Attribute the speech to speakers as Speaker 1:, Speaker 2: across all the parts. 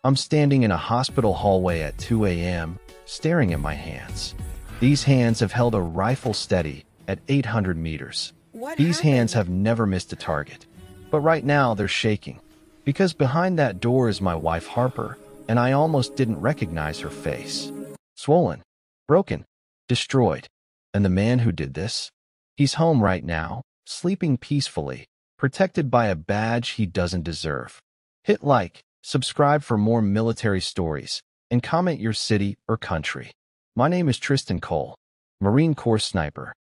Speaker 1: I'm standing in a hospital hallway at 2 a.m., staring at my hands. These hands have held a rifle steady at 800 meters. These hands have never missed a target. But right now they're shaking. Because behind that door is my wife Harper, and I almost didn't recognize her face. Swollen, broken, destroyed. And the man who did this? He's home right now, sleeping peacefully, protected by a badge he doesn't deserve. Hit like, subscribe for more military stories, and comment your city or country. My name is Tristan Cole, Marine Corps sniper.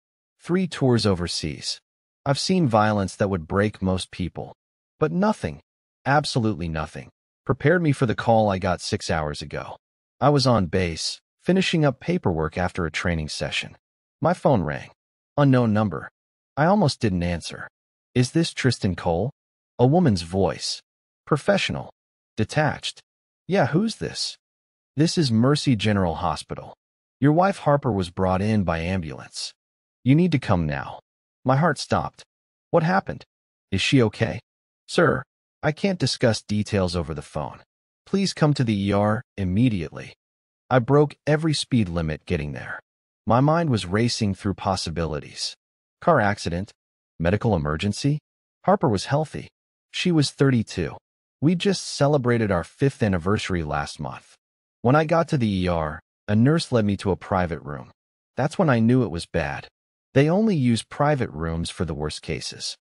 Speaker 1: 3 tours overseas. I've seen violence that would break most people. But nothing, absolutely nothing, prepared me for the call I got 6 hours ago. I was on base, finishing up paperwork after a training session. My phone rang. Unknown number. I almost didn't answer. Is this Tristan Cole? A woman's voice. Professional. Detached. Yeah, who's this? This is Mercy General Hospital. Your wife Harper was brought in by ambulance. You need to come now. My heart stopped. What happened? Is she okay? Sir, I can't discuss details over the phone. Please come to the ER immediately. I broke every speed limit getting there. My mind was racing through possibilities. Car accident? Medical emergency? Harper was healthy. She was 32. We just celebrated our 5th anniversary last month. When I got to the ER, a nurse led me to a private room. That's when I knew it was bad. They only use private rooms for the worst cases.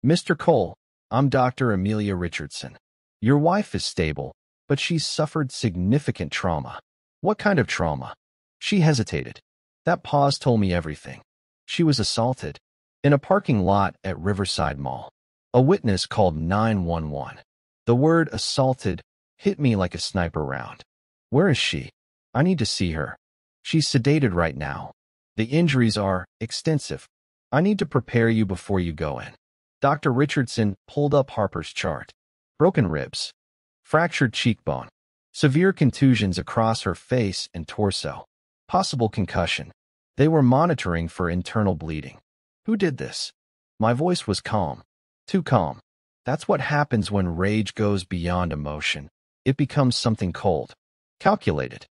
Speaker 1: Mr. Cole, I'm Dr. Amelia Richardson. Your wife is stable, but she's suffered significant trauma. What kind of trauma? She hesitated. That pause told me everything. She was assaulted in a parking lot at Riverside Mall. A witness called 911. The word assaulted hit me like a sniper round. Where is she? I need to see her. She's sedated right now. The injuries are extensive. I need to prepare you before you go in. Dr. Richardson pulled up Harper's chart. Broken ribs. Fractured cheekbone. Severe contusions across her face and torso. Possible concussion. They were monitoring for internal bleeding. Who did this? My voice was calm. Too calm. That's what happens when rage goes beyond emotion. It becomes something cold. Calculated.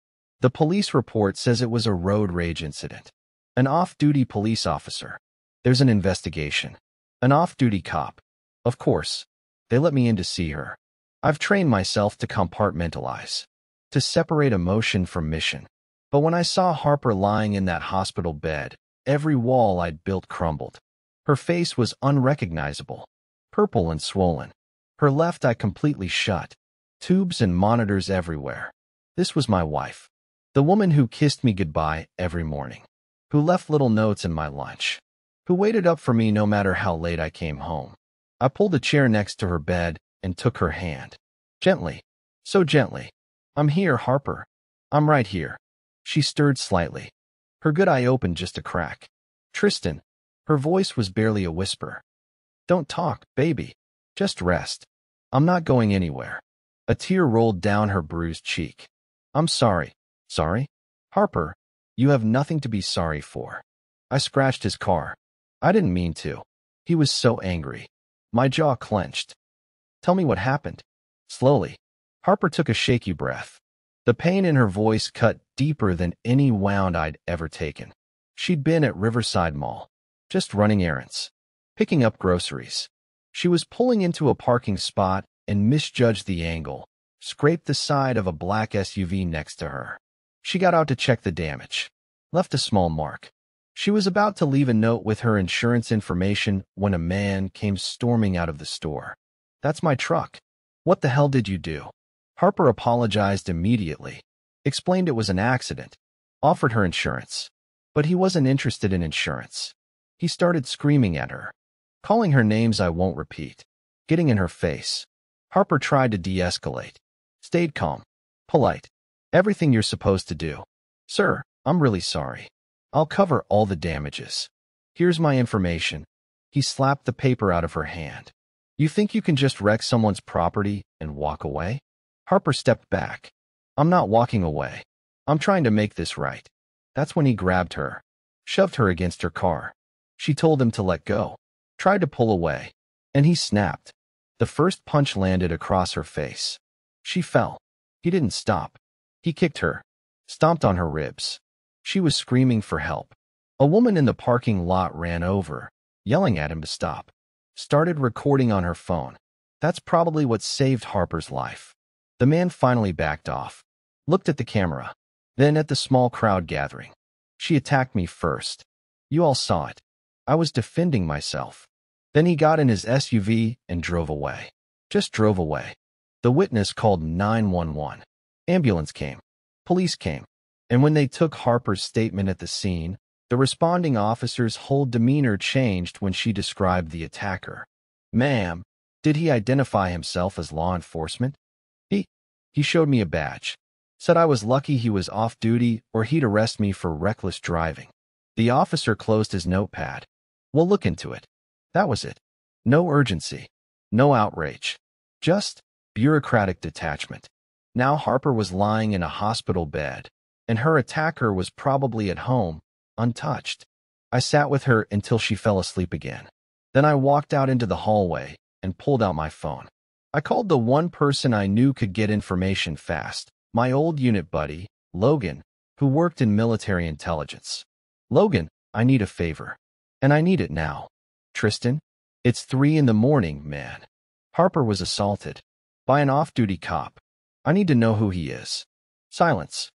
Speaker 1: The police report says it was a road rage incident. An off-duty police officer. There's an investigation. An off-duty cop. Of course. They let me in to see her. I've trained myself to compartmentalize. To separate emotion from mission. But when I saw Harper lying in that hospital bed, every wall I'd built crumbled. Her face was unrecognizable. Purple and swollen. Her left eye completely shut. Tubes and monitors everywhere. This was my wife. The woman who kissed me goodbye every morning. Who left little notes in my lunch. Who waited up for me no matter how late I came home. I pulled a chair next to her bed and took her hand. Gently. So gently. I'm here, Harper. I'm right here. She stirred slightly. Her good eye opened just a crack. Tristan. Her voice was barely a whisper. Don't talk, baby. Just rest. I'm not going anywhere. A tear rolled down her bruised cheek. I'm sorry. Sorry? Harper, you have nothing to be sorry for. I scratched his car. I didn't mean to. He was so angry. My jaw clenched. Tell me what happened. Slowly. Harper took a shaky breath. The pain in her voice cut deeper than any wound I'd ever taken. She'd been at Riverside Mall. Just running errands. Picking up groceries. She was pulling into a parking spot and misjudged the angle. Scraped the side of a black SUV next to her. She got out to check the damage. Left a small mark. She was about to leave a note with her insurance information when a man came storming out of the store. That's my truck. What the hell did you do? Harper apologized immediately. Explained it was an accident. Offered her insurance. But he wasn't interested in insurance. He started screaming at her. Calling her names I won't repeat. Getting in her face. Harper tried to de-escalate. Stayed calm. Polite. Everything you're supposed to do. Sir, I'm really sorry. I'll cover all the damages. Here's my information. He slapped the paper out of her hand. You think you can just wreck someone's property and walk away? Harper stepped back. I'm not walking away. I'm trying to make this right. That's when he grabbed her. Shoved her against her car. She told him to let go. Tried to pull away. And he snapped. The first punch landed across her face. She fell. He didn't stop. He kicked her, stomped on her ribs. She was screaming for help. A woman in the parking lot ran over, yelling at him to stop. Started recording on her phone. That's probably what saved Harper's life. The man finally backed off, looked at the camera, then at the small crowd gathering. She attacked me first. You all saw it. I was defending myself. Then he got in his SUV and drove away. Just drove away. The witness called 911. Ambulance came. Police came. And when they took Harper's statement at the scene, the responding officer's whole demeanor changed when she described the attacker. Ma'am, did he identify himself as law enforcement? He showed me a badge. Said I was lucky he was off duty or he'd arrest me for reckless driving. The officer closed his notepad. We'll look into it. That was it. No urgency. No outrage. Just bureaucratic detachment. Now Harper was lying in a hospital bed, and her attacker was probably at home, untouched. I sat with her until she fell asleep again. Then I walked out into the hallway and pulled out my phone. I called the one person I knew could get information fast, my old unit buddy, Logan, who worked in military intelligence. Logan, I need a favor. And I need it now. Tristan, it's 3 a.m, man. Harper was assaulted by an off-duty cop. I need to know who he is. Silence.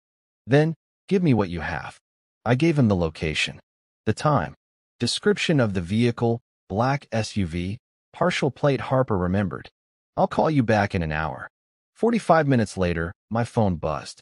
Speaker 1: Then, give me what you have. I gave him the location, the time, description of the vehicle, black SUV, partial plate. Harper remembered. I'll call you back in an hour. 45 minutes later, my phone buzzed.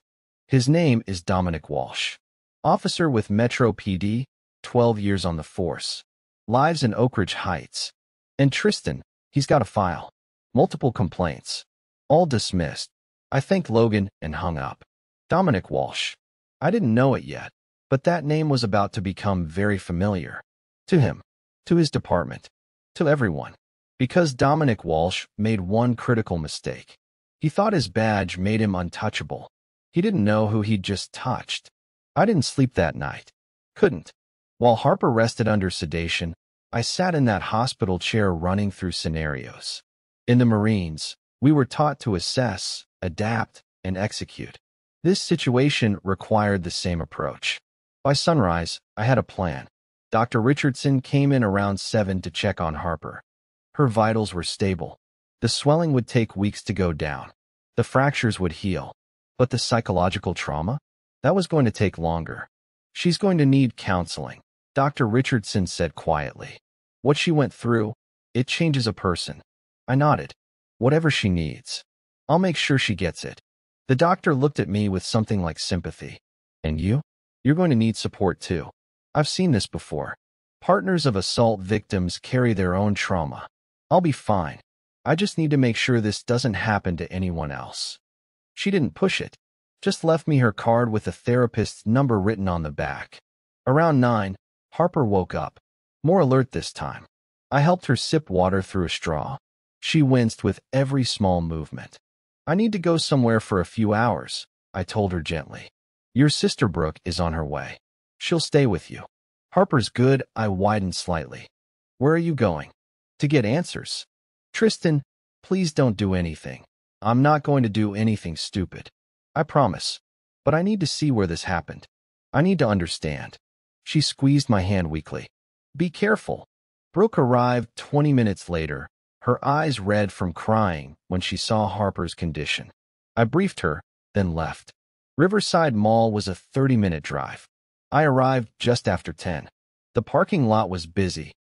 Speaker 1: His name is Dominic Walsh. Officer with Metro PD, 12 years on the force. Lives in Oak Ridge Heights. And Tristan, he's got a file. Multiple complaints. All dismissed. I thanked Logan and hung up. Dominic Walsh. I didn't know it yet, but that name was about to become very familiar. To him. To his department. To everyone. Because Dominic Walsh made one critical mistake. He thought his badge made him untouchable. He didn't know who he'd just touched. I didn't sleep that night. Couldn't. While Harper rested under sedation, I sat in that hospital chair running through scenarios. In the Marines, we were taught to assess, adapt, and execute. This situation required the same approach. By sunrise, I had a plan. Dr. Richardson came in around 7 to check on Harper. Her vitals were stable. The swelling would take weeks to go down. The fractures would heal. But the psychological trauma? That was going to take longer. She's going to need counseling, Dr. Richardson said quietly. What she went through, it changes a person. I nodded. Whatever she needs. I'll make sure she gets it. The doctor looked at me with something like sympathy. And you? You're going to need support too. I've seen this before. Partners of assault victims carry their own trauma. I'll be fine. I just need to make sure this doesn't happen to anyone else. She didn't push it. Just left me her card with a therapist's number written on the back. Around 9, Harper woke up. More alert this time. I helped her sip water through a straw. She winced with every small movement. I need to go somewhere for a few hours, I told her gently. Your sister Brooke is on her way. She'll stay with you. Harper's good. I widened slightly. Where are you going? To get answers. Tristan, please don't do anything. I'm not going to do anything stupid. I promise. But I need to see where this happened. I need to understand. She squeezed my hand weakly. Be careful. Brooke arrived 20 minutes later, her eyes red from crying when she saw Harper's condition. I briefed her, then left. Riverside Mall was a 30-minute drive. I arrived just after 10. The parking lot was busy.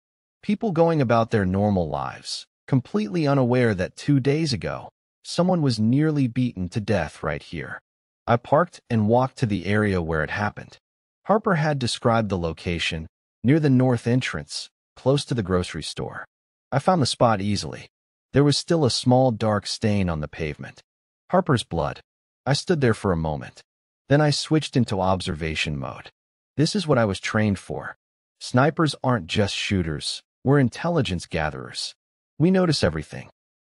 Speaker 1: People going about their normal lives, completely unaware that 2 days ago, someone was nearly beaten to death right here. I parked and walked to the area where it happened. Harper had described the location, near the north entrance, close to the grocery store. I found the spot easily. There was still a small dark stain on the pavement. Harper's blood. I stood there for a moment. Then I switched into observation mode. This is what I was trained for. Snipers aren't just shooters. We're intelligence gatherers. We notice everything.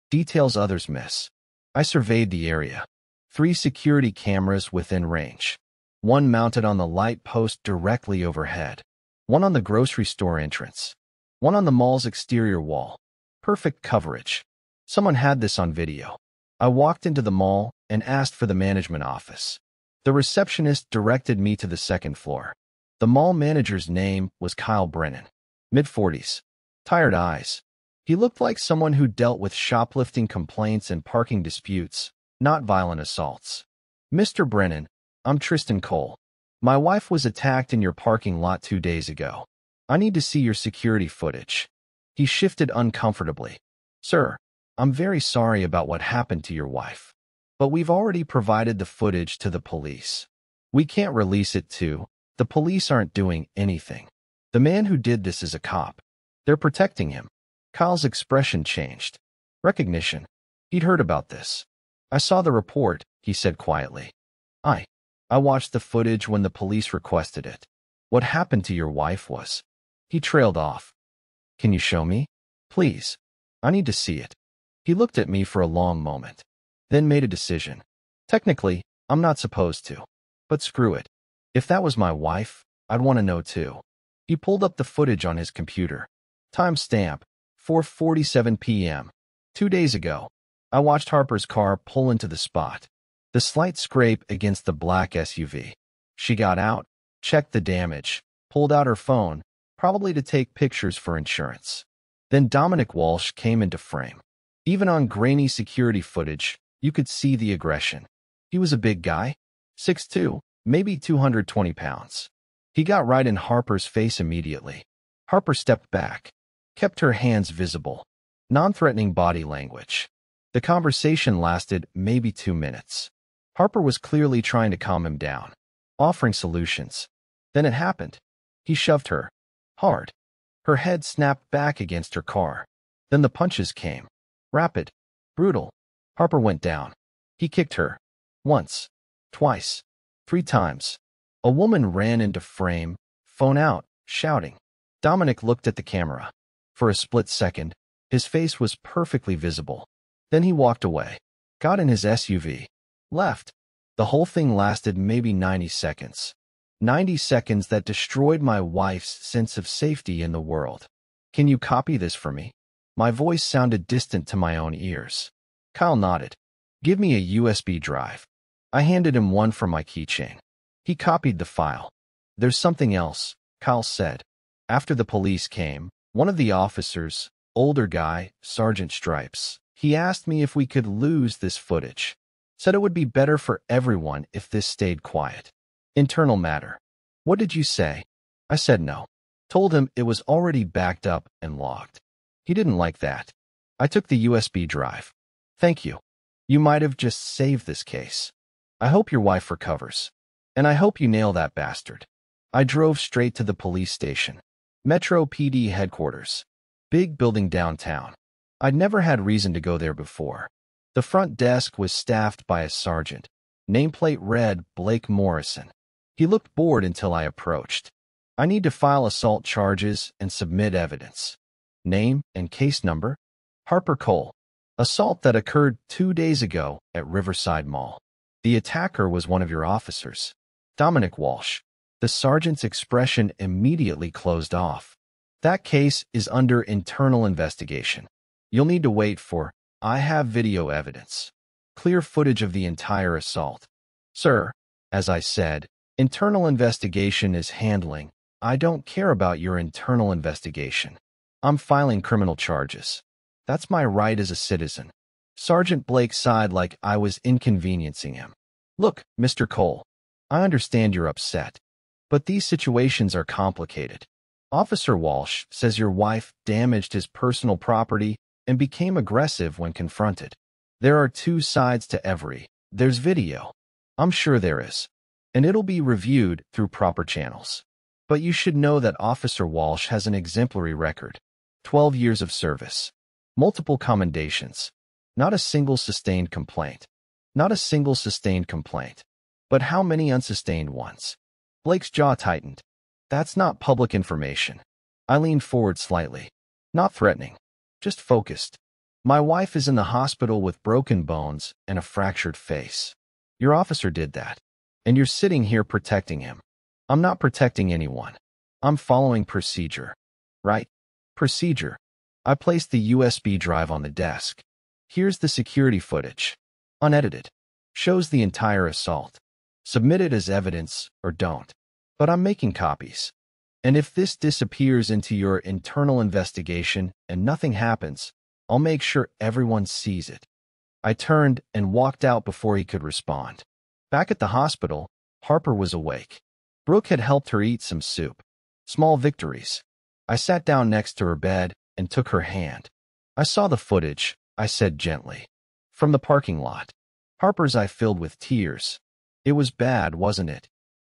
Speaker 1: Details others miss. I surveyed the area. 3 security cameras within range. 1 mounted on the light post directly overhead. 1 on the grocery store entrance. 1 on the mall's exterior wall. Perfect coverage. Someone had this on video. I walked into the mall and asked for the management office. The receptionist directed me to the second floor. The mall manager's name was Kyle Brennan. Mid-40s. Tired eyes. He looked like someone who dealt with shoplifting complaints and parking disputes, not violent assaults. Mr. Brennan, I'm Tristan Cole. My wife was attacked in your parking lot 2 days ago. I need to see your security footage. He shifted uncomfortably. Sir, I'm very sorry about what happened to your wife. But we've already provided the footage to the police. We can't release it to. The police aren't doing anything. The man who did this is a cop. They're protecting him. Kyle's expression changed. Recognition. He'd heard about this. I saw the report, he said quietly. I watched the footage when the police requested it. What happened to your wife was. He trailed off. Can you show me? Please. I need to see it. He looked at me for a long moment, then made a decision. Technically, I'm not supposed to. But screw it. If that was my wife, I'd want to know too. He pulled up the footage on his computer. Timestamp, 4:47 p.m. 2 days ago. I watched Harper's car pull into the spot. The slight scrape against the black SUV. She got out, checked the damage, pulled out her phone, probably to take pictures for insurance. Then Dominic Walsh came into frame. Even on grainy security footage, you could see the aggression. He was a big guy, 6'2", maybe 220 pounds. He got right in Harper's face immediately. Harper stepped back, kept her hands visible. Non-threatening body language. The conversation lasted maybe 2 minutes. Harper was clearly trying to calm him down, offering solutions. Then it happened. He shoved her. Hard. Her head snapped back against her car. Then the punches came. Rapid. Brutal. Harper went down. He kicked her. Once. Twice. 3 times. A woman ran into frame, phone out, shouting. Dominic looked at the camera. For a split second, his face was perfectly visible. Then he walked away. Got in his SUV. Left. The whole thing lasted maybe 90 seconds. 90 seconds that destroyed my wife's sense of safety in the world. Can you copy this for me? My voice sounded distant to my own ears. Kyle nodded. Give me a USB drive. I handed him one from my keychain. He copied the file. There's something else, Kyle said. After the police came, one of the officers, older guy, Sergeant Stripes, he asked me if we could lose this footage. Said it would be better for everyone if this stayed quiet. Internal matter. What did you say? I said no. Told him it was already backed up and logged. He didn't like that. I took the USB drive. Thank you. You might have just saved this case. I hope your wife recovers. And I hope you nail that bastard. I drove straight to the police station. Metro PD headquarters. Big building downtown. I'd never had reason to go there before. The front desk was staffed by a sergeant. Nameplate read Blake Morrison. He looked bored until I approached. I need to file assault charges and submit evidence. Name and case number? Harper Cole. Assault that occurred 2 days ago at Riverside Mall. The attacker was one of your officers. Dominic Walsh. The sergeant's expression immediately closed off. That case is under internal investigation. You'll need to wait for, I have video evidence. Clear footage of the entire assault. Sir, as I said, internal investigation is handling. I don't care about your internal investigation. I'm filing criminal charges. That's my right as a citizen. Sergeant Blake sighed like I was inconveniencing him. Look, Mr. Cole, I understand you're upset, but these situations are complicated. Officer Walsh says your wife damaged his personal property and became aggressive when confronted. There are 2 sides to every. There's video. I'm sure there is. And it'll be reviewed through proper channels. But you should know that Officer Walsh has an exemplary record. 12 years of service. Multiple commendations. Not a single sustained complaint. Not a single sustained complaint. But how many unsustained ones? Blake's jaw tightened. That's not public information. I leaned forward slightly. Not threatening. Just focused. My wife is in the hospital with broken bones and a fractured face. Your officer did that. And you're sitting here protecting him. I'm not protecting anyone. I'm following procedure. Right? Procedure. I placed the USB drive on the desk. Here's the security footage. Unedited. Shows the entire assault. Submit it as evidence or don't. But I'm making copies. And if this disappears into your internal investigation and nothing happens, I'll make sure everyone sees it. I turned and walked out before he could respond. Back at the hospital, Harper was awake. Brooke had helped her eat some soup. Small victories. I sat down next to her bed and took her hand. I saw the footage, I said gently. From the parking lot. Harper's eye filled with tears. It was bad, wasn't it?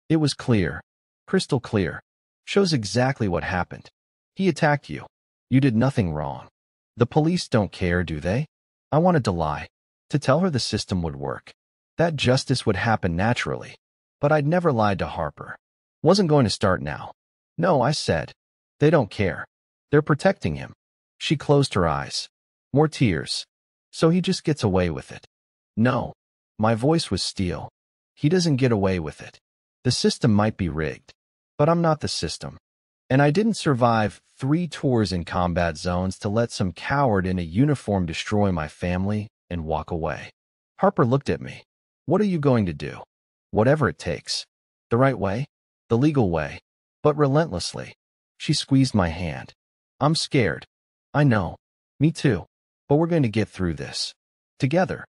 Speaker 1: It was clear. Crystal clear. Shows exactly what happened. He attacked you. You did nothing wrong. The police don't care, do they? I wanted to lie. To tell her the system would work. That justice would happen naturally. But I'd never lied to Harper. Wasn't going to start now. No, I said. They don't care. They're protecting him. She closed her eyes. More tears. So he just gets away with it. No. My voice was steel. He doesn't get away with it. The system might be rigged. But I'm not the system. And I didn't survive 3 tours in combat zones to let some coward in a uniform destroy my family and walk away. Harper looked at me. What are you going to do? Whatever it takes. The right way? The legal way. But relentlessly. She squeezed my hand. I'm scared. I know. Me too. But we're going to get through this. Together.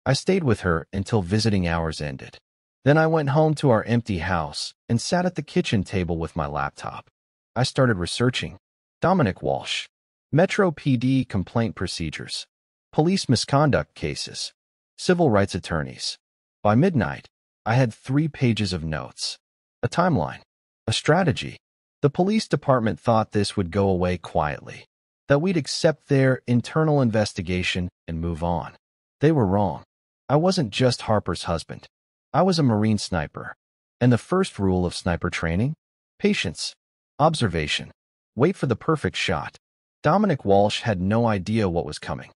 Speaker 1: I stayed with her until visiting hours ended. Then I went home to our empty house and sat at the kitchen table with my laptop. I started researching. Dominic Walsh. Metro PD complaint procedures. Police misconduct cases. Civil rights attorneys. By midnight, I had 3 pages of notes. A timeline. A strategy. The police department thought this would go away quietly. That we'd accept their internal investigation and move on. They were wrong. I wasn't just Harper's husband. I was a Marine sniper. And the first rule of sniper training? Patience. Observation. Wait for the perfect shot. Dominic Walsh had no idea what was coming.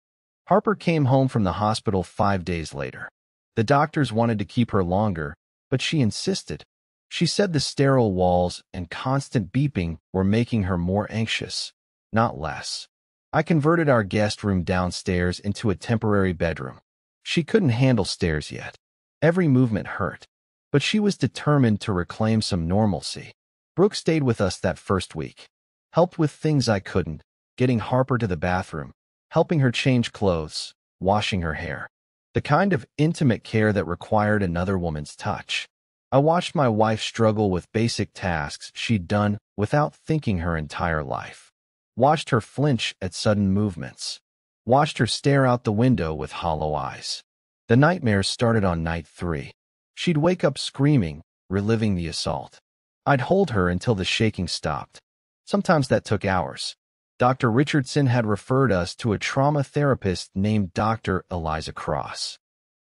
Speaker 1: Harper came home from the hospital 5 days later. The doctors wanted to keep her longer, but she insisted. She said the sterile walls and constant beeping were making her more anxious, not less. I converted our guest room downstairs into a temporary bedroom. She couldn't handle stairs yet. Every movement hurt, but she was determined to reclaim some normalcy. Brooke stayed with us that first week. Helped with things I couldn't, getting Harper to the bathroom, helping her change clothes, washing her hair. The kind of intimate care that required another woman's touch. I watched my wife struggle with basic tasks she'd done without thinking her entire life. Watched her flinch at sudden movements. Watched her stare out the window with hollow eyes. The nightmares started on night 3. She'd wake up screaming, reliving the assault. I'd hold her until the shaking stopped. Sometimes that took hours. Dr. Richardson had referred us to a trauma therapist named Dr. Eliza Cross.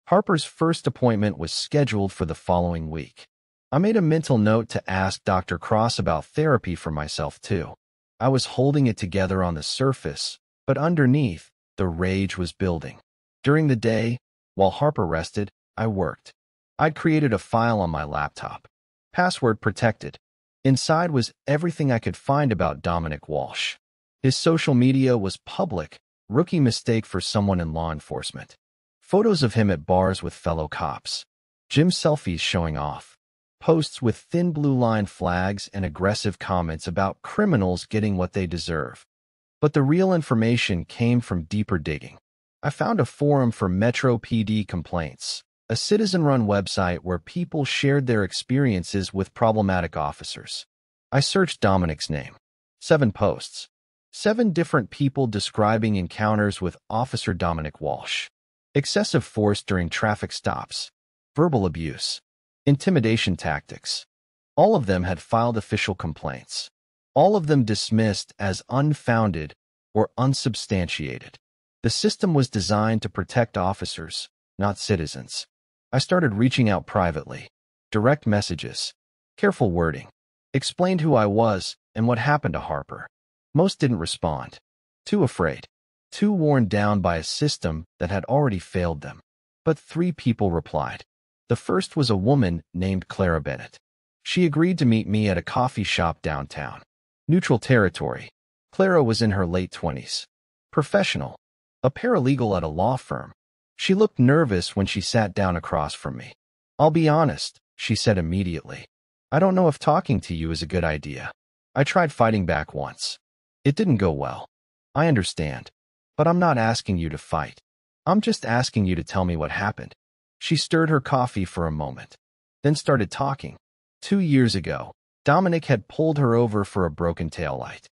Speaker 1: Harper's first appointment was scheduled for the following week. I made a mental note to ask Dr. Cross about therapy for myself too. I was holding it together on the surface, but underneath, the rage was building. During the day, while Harper rested, I worked. I'd created a file on my laptop. Password protected. Inside was everything I could find about Dominic Walsh. His social media was public, rookie mistake for someone in law enforcement. Photos of him at bars with fellow cops. Gym selfies showing off. Posts with thin blue line flags and aggressive comments about criminals getting what they deserve. But the real information came from deeper digging. I found a forum for Metro PD complaints, a citizen-run website where people shared their experiences with problematic officers. I searched Dominic's name. 7 posts. 7 different people describing encounters with Officer Dominic Walsh. Excessive force during traffic stops. Verbal abuse. Intimidation tactics. All of them had filed official complaints. All of them dismissed as unfounded or unsubstantiated. The system was designed to protect officers, not citizens. I started reaching out privately. Direct messages. Careful wording. Explained who I was and what happened to Harper. Most didn't respond. Too afraid. Too worn down by a system that had already failed them. But 3 people replied. The first was a woman named Clara Bennett. She agreed to meet me at a coffee shop downtown. Neutral territory. Clara was in her late 20s. Professional. A paralegal at a law firm. She looked nervous when she sat down across from me. "I'll be honest," she said immediately. "I don't know if talking to you is a good idea. I tried fighting back once. It didn't go well. I understand. But I'm not asking you to fight. I'm just asking you to tell me what happened." She stirred her coffee for a moment, then started talking. 2 years ago, Dominic had pulled her over for a broken taillight.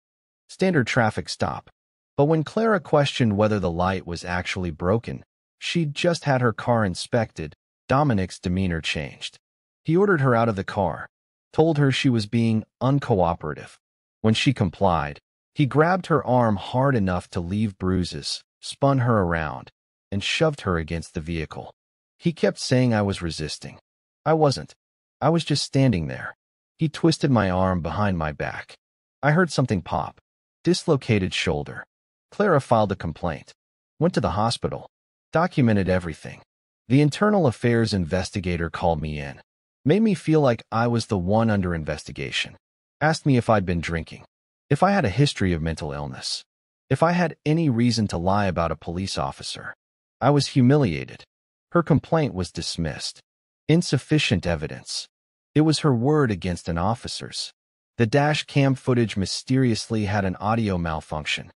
Speaker 1: Standard traffic stop. But when Clara questioned whether the light was actually broken, she'd just had her car inspected, Dominic's demeanor changed. He ordered her out of the car, told her she was being uncooperative. When she complied, he grabbed her arm hard enough to leave bruises, spun her around, and shoved her against the vehicle. He kept saying I was resisting. I wasn't. I was just standing there. He twisted my arm behind my back. I heard something pop. Dislocated shoulder. Clara filed a complaint. Went to the hospital. Documented everything. The internal affairs investigator called me in. Made me feel like I was the one under investigation. Asked me if I'd been drinking. If I had a history of mental illness. If I had any reason to lie about a police officer. I was humiliated. Her complaint was dismissed. Insufficient evidence. It was her word against an officer's. The dash cam footage mysteriously had an audio malfunction.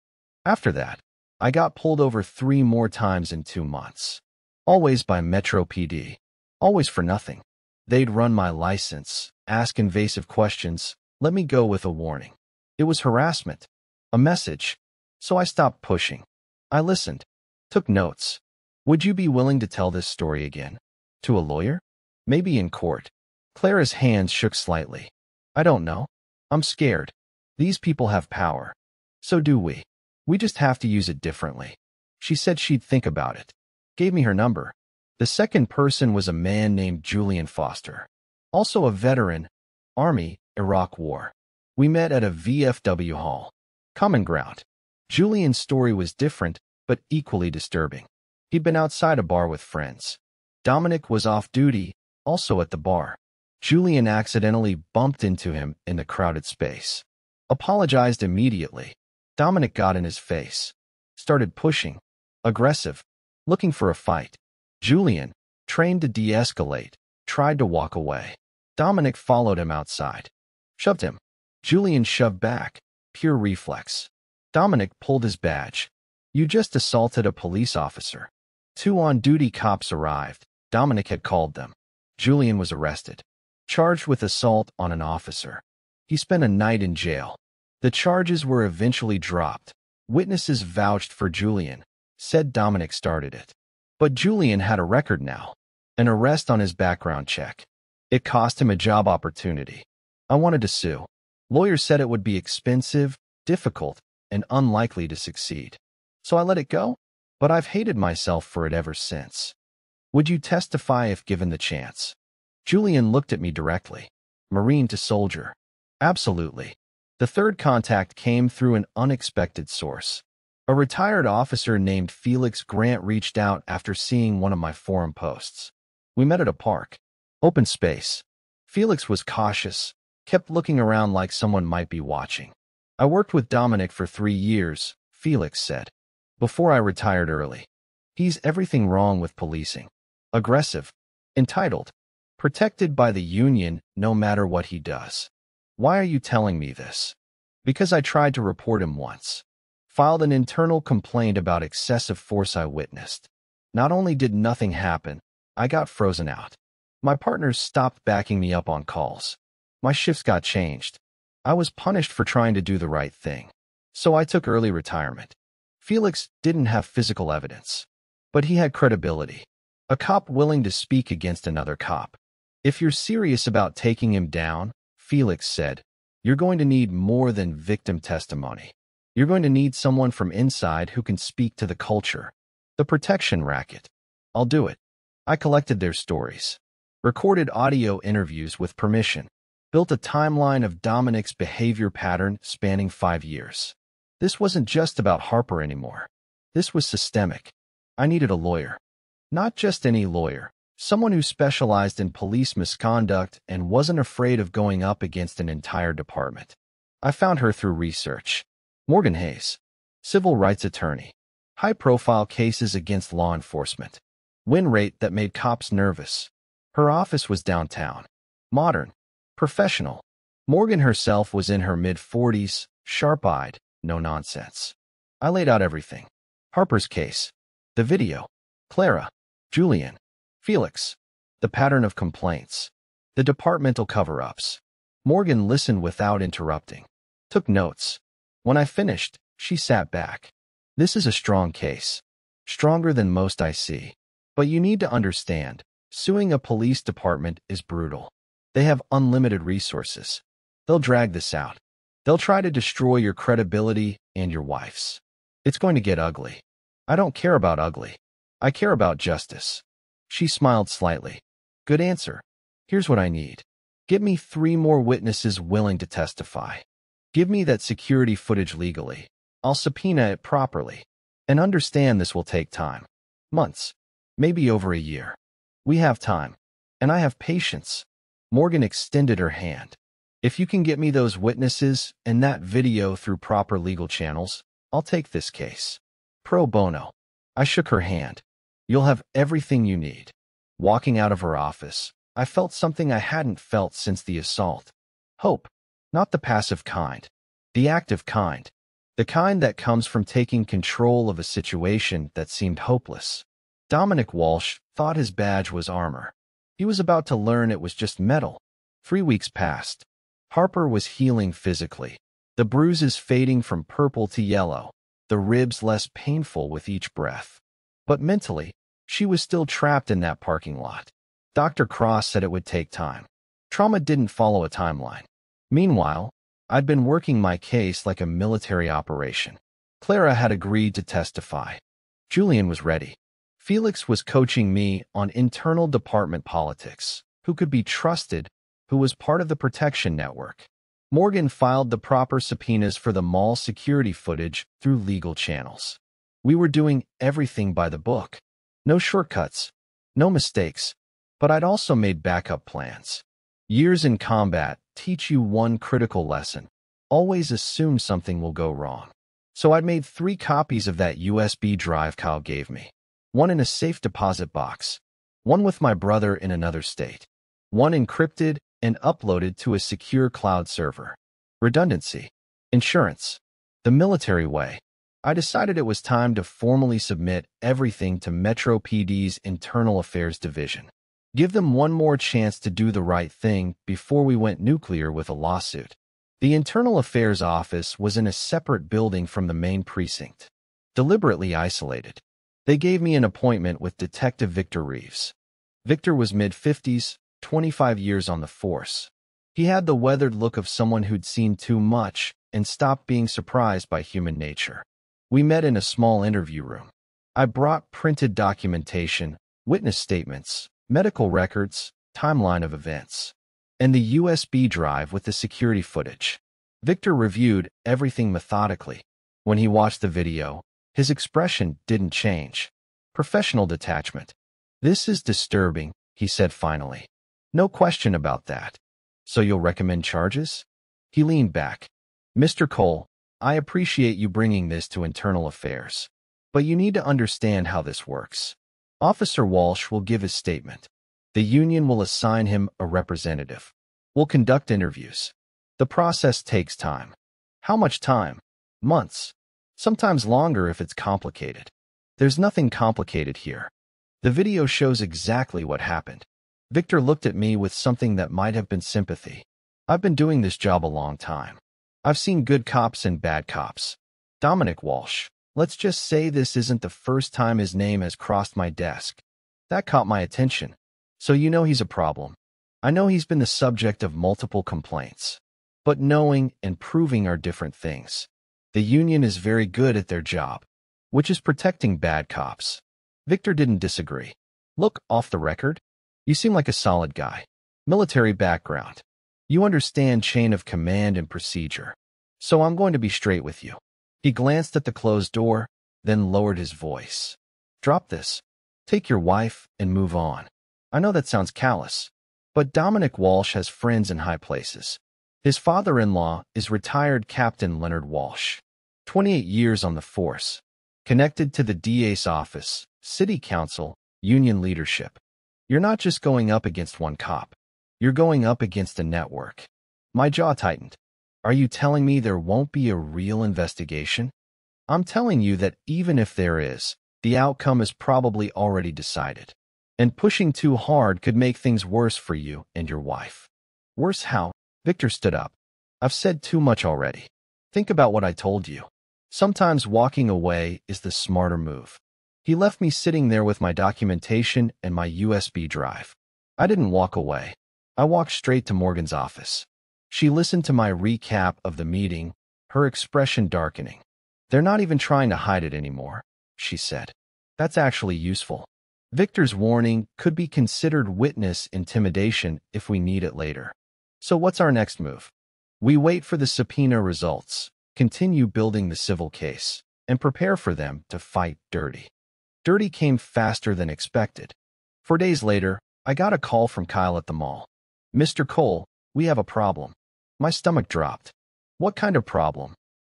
Speaker 1: After that, I got pulled over 3 more times in 2 months. Always by Metro PD. Always for nothing. They'd run my license, ask invasive questions, let me go with a warning. It was harassment. A message. So I stopped pushing. I listened. Took notes. Would you be willing to tell this story again? To a lawyer? Maybe in court. Clara's hands shook slightly. I don't know. I'm scared. These people have power. So do we. We just have to use it differently. She said she'd think about it. Gave me her number. The second person was a man named Julian Foster. Also a veteran. Army, Iraq War. We met at a VFW hall. Common ground. Julian's story was different, but equally disturbing. He'd been outside a bar with friends. Dominic was off duty, also at the bar. Julian accidentally bumped into him in the crowded space. Apologized immediately. Dominic got in his face. Started pushing. Aggressive. Looking for a fight. Julian, trained to de-escalate, tried to walk away. Dominic followed him outside. Shoved him. Julian shoved back. Pure reflex. Dominic pulled his badge. You just assaulted a police officer. 2 on-duty cops arrived. Dominic had called them. Julian was arrested. Charged with assault on an officer. He spent a night in jail. The charges were eventually dropped. Witnesses vouched for Julian. Said Dominic started it. But Julian had a record now. An arrest on his background check. It cost him a job opportunity. I wanted to sue. Lawyers said it would be expensive, difficult, and unlikely to succeed. So I let it go? But I've hated myself for it ever since. Would you testify if given the chance? Julian looked at me directly. Marine to soldier. Absolutely. The third contact came through an unexpected source. A retired officer named Felix Grant reached out after seeing one of my forum posts. We met at a park. Open space. Felix was cautious, kept looking around like someone might be watching. I worked with Dominic for 3 years, Felix said. Before I retired early. He's everything wrong with policing. Aggressive. Entitled. Protected by the union no matter what he does. Why are you telling me this? Because I tried to report him once. Filed an internal complaint about excessive force I witnessed. Not only did nothing happen, I got frozen out. My partners stopped backing me up on calls. My shifts got changed. I was punished for trying to do the right thing. So I took early retirement. Felix didn't have physical evidence. But he had credibility. A cop willing to speak against another cop. If you're serious about taking him down, Felix said, you're going to need more than victim testimony. You're going to need someone from inside who can speak to the culture. The protection racket. I'll do it. I collected their stories. Recorded audio interviews with permission. Built a timeline of Dominic's behavior pattern spanning 5 years. This wasn't just about Harper anymore. This was systemic. I needed a lawyer. Not just any lawyer. Someone who specialized in police misconduct and wasn't afraid of going up against an entire department. I found her through research. Morgan Hayes. Civil rights attorney. High-profile cases against law enforcement. win rate that made cops nervous. Her office was downtown. Modern. Professional. Morgan herself was in her mid-40s, sharp-eyed, no nonsense. I laid out everything. Harper's case. The video. Clara. Julian. Felix. The pattern of complaints. The departmental cover-ups. Morgan listened without interrupting. Took notes. When I finished, she sat back. This is a strong case. Stronger than most I see. But you need to understand, suing a police department is brutal. They have unlimited resources. They'll drag this out. They'll try to destroy your credibility and your wife's. It's going to get ugly. I don't care about ugly. I care about justice. She smiled slightly. Good answer. Here's what I need. Get me 3 more witnesses willing to testify. Give me that security footage legally. I'll subpoena it properly. And understand this will take time. Months. Maybe over a year. We have time. And I have patience. Morgan extended her hand. If you can get me those witnesses and that video through proper legal channels, I'll take this case. Pro bono. I shook her hand. You'll have everything you need. Walking out of her office, I felt something I hadn't felt since the assault. Hope. Not the passive kind. The active kind. The kind that comes from taking control of a situation that seemed hopeless. Dominic Walsh thought his badge was armor. He was about to learn it was just metal. 3 weeks passed. Harper was healing physically. The bruises fading from purple to yellow. The ribs less painful with each breath. But mentally, she was still trapped in that parking lot. Dr. Cross said it would take time. Trauma didn't follow a timeline. Meanwhile, I'd been working my case like a military operation. Clara had agreed to testify. Julian was ready. Felix was coaching me on internal department politics, who could be trusted, who was part of the protection network. Morgan filed the proper subpoenas for the mall security footage through legal channels. We were doing everything by the book. No shortcuts, no mistakes, but I'd also made backup plans. Years in combat teach you one critical lesson. Always assume something will go wrong. So I'd made 3 copies of that USB drive Kyle gave me. One in a safe deposit box. One with my brother in another state. One encrypted and uploaded to a secure cloud server. Redundancy. Insurance. The military way. I decided it was time to formally submit everything to Metro PD's Internal Affairs Division. Give them one more chance to do the right thing before we went nuclear with a lawsuit. The Internal Affairs Office was in a separate building from the main precinct. Deliberately isolated. They gave me an appointment with Detective Victor Reeves. Victor was mid-50s, 25 years on the force. He had the weathered look of someone who'd seen too much and stopped being surprised by human nature. We met in a small interview room. I brought printed documentation, witness statements, medical records, timeline of events, and the USB drive with the security footage. Victor reviewed everything methodically. When he watched the video, his expression didn't change. Professional detachment. This is disturbing, he said finally. No question about that. So you'll recommend charges? He leaned back. Mr. Cole, I appreciate you bringing this to Internal Affairs. But you need to understand how this works. Officer Walsh will give his statement. The union will assign him a representative. We'll conduct interviews. The process takes time. How much time? Months. Sometimes longer if it's complicated. There's nothing complicated here. The video shows exactly what happened. Victor looked at me with something that might have been sympathy. I've been doing this job a long time. I've seen good cops and bad cops. Dominic Walsh, let's just say this isn't the first time his name has crossed my desk. That caught my attention. So you know he's a problem. I know he's been the subject of multiple complaints. But knowing and proving are different things. The union is very good at their job, which is protecting bad cops. Victor didn't disagree. Look, off the record, you seem like a solid guy. Military background. You understand chain of command and procedure. So I'm going to be straight with you. He glanced at the closed door, then lowered his voice. Drop this. Take your wife and move on. I know that sounds callous, but Dominic Walsh has friends in high places. His father-in-law is retired Captain Leonard Walsh. 28 years on the force. Connected to the DA's office, city council, Union leadership. You're not just going up against one cop. You're going up against a network. My jaw tightened. Are you telling me there won't be a real investigation? I'm telling you that even if there is, the outcome is probably already decided. And pushing too hard could make things worse for you and your wife. Worse how? Victor stood up. I've said too much already. Think about what I told you. Sometimes walking away is the smarter move. He left me sitting there with my documentation and my USB drive. I didn't walk away. I walked straight to Morgan's office. She listened to my recap of the meeting, her expression darkening. They're not even trying to hide it anymore, she said. That's actually useful. Victor's warning could be considered witness intimidation if we need it later. So what's our next move? We wait for the subpoena results, continue building the civil case, and prepare for them to fight dirty. Dirty came faster than expected. 4 days later, I got a call from Kyle at the mall. Mr. Cole, we have a problem. My stomach dropped. What kind of problem?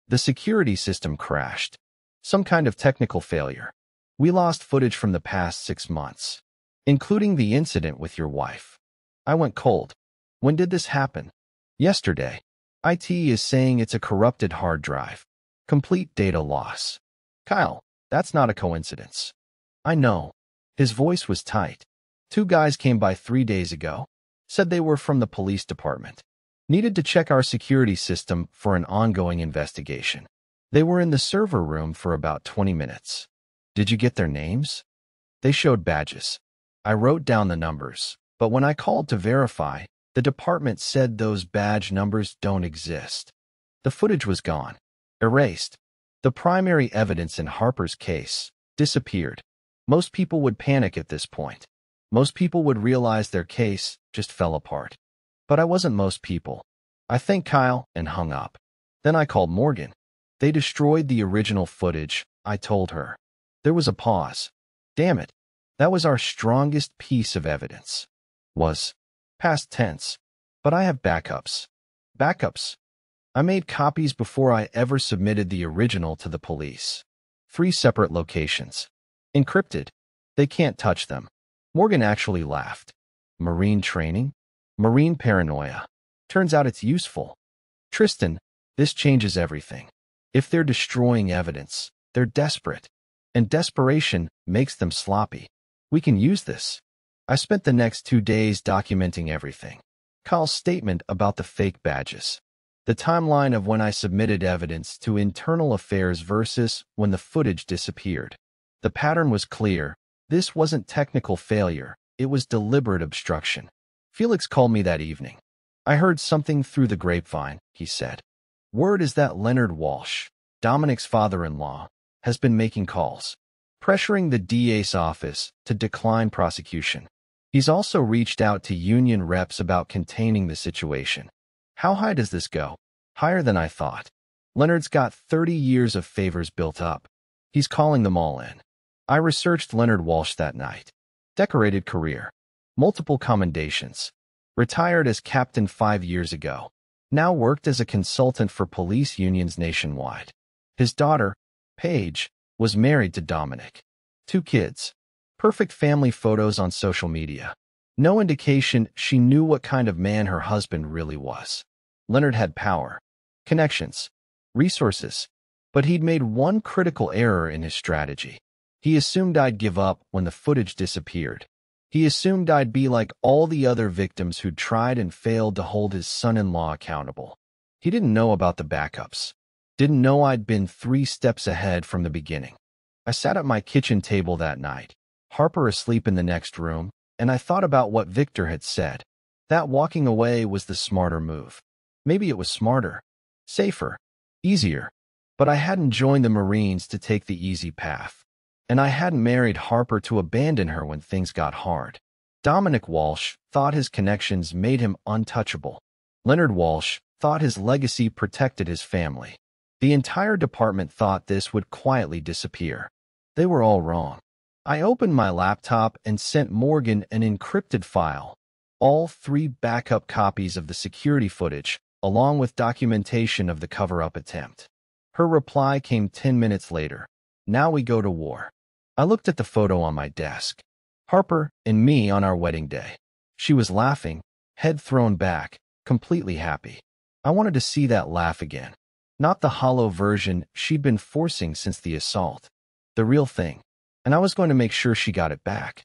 Speaker 1: The security system crashed. Some kind of technical failure. We lost footage from the past 6 months, including the incident with your wife. I went cold. When did this happen? Yesterday. IT is saying it's a corrupted hard drive. Complete data loss. Kyle, that's not a coincidence. I know. His voice was tight. 2 guys came by 3 days ago. Said they were from the police department. Needed to check our security system for an ongoing investigation. They were in the server room for about 20 minutes. Did you get their names? They showed badges. I wrote down the numbers, but when I called to verify, the department said those badge numbers don't exist. The footage was gone. Erased. The primary evidence in Harper's case disappeared. Most people would panic at this point. Most people would realize their case just fell apart. But I wasn't most people. I thanked Kyle and hung up. Then I called Morgan. They destroyed the original footage, I told her. There was a pause. Damn it. That was our strongest piece of evidence. Was. Past tense. But I have backups. Backups. I made copies before I ever submitted the original to the police. 3 separate locations. Encrypted. They can't touch them. Morgan actually laughed. Marine training? Marine paranoia. Turns out it's useful. Tristan, this changes everything. If they're destroying evidence, they're desperate. And desperation makes them sloppy. We can use this. I spent the next 2 days documenting everything. Kyle's statement about the fake badges. The timeline of when I submitted evidence to internal affairs versus when the footage disappeared. The pattern was clear. This wasn't technical failure. It was deliberate obstruction. Felix called me that evening. I heard something through the grapevine, he said. Word is that Leonard Walsh, Dominic's father-in-law, has been making calls, pressuring the DA's office to decline prosecution. He's also reached out to union reps about containing the situation. How high does this go? Higher than I thought. Leonard's got 30 years of favors built up. He's calling them all in. I researched Leonard Walsh that night. Decorated career. Multiple commendations. Retired as captain 5 years ago. Now worked as a consultant for police unions nationwide. His daughter, Paige, was married to Dominic. 2 kids. Perfect family photos on social media. No indication she knew what kind of man her husband really was. Leonard had power, connections, resources, but he'd made one critical error in his strategy. He assumed I'd give up when the footage disappeared. He assumed I'd be like all the other victims who'd tried and failed to hold his son-in-law accountable. He didn't know about the backups. Didn't know I'd been 3 steps ahead from the beginning. I sat at my kitchen table that night, Harper asleep in the next room, and I thought about what Victor had said. That walking away was the smarter move. Maybe it was smarter, safer, easier, but I hadn't joined the Marines to take the easy path. And I hadn't married Harper to abandon her when things got hard. Dominic Walsh thought his connections made him untouchable. Leonard Walsh thought his legacy protected his family. The entire department thought this would quietly disappear. They were all wrong. I opened my laptop and sent Morgan an encrypted file, all 3 backup copies of the security footage, along with documentation of the cover-up attempt. Her reply came 10 minutes later. Now we go to war. I looked at the photo on my desk. Harper and me on our wedding day. She was laughing, head thrown back, completely happy. I wanted to see that laugh again. Not the hollow version she'd been forcing since the assault. The real thing. And I was going to make sure she got it back.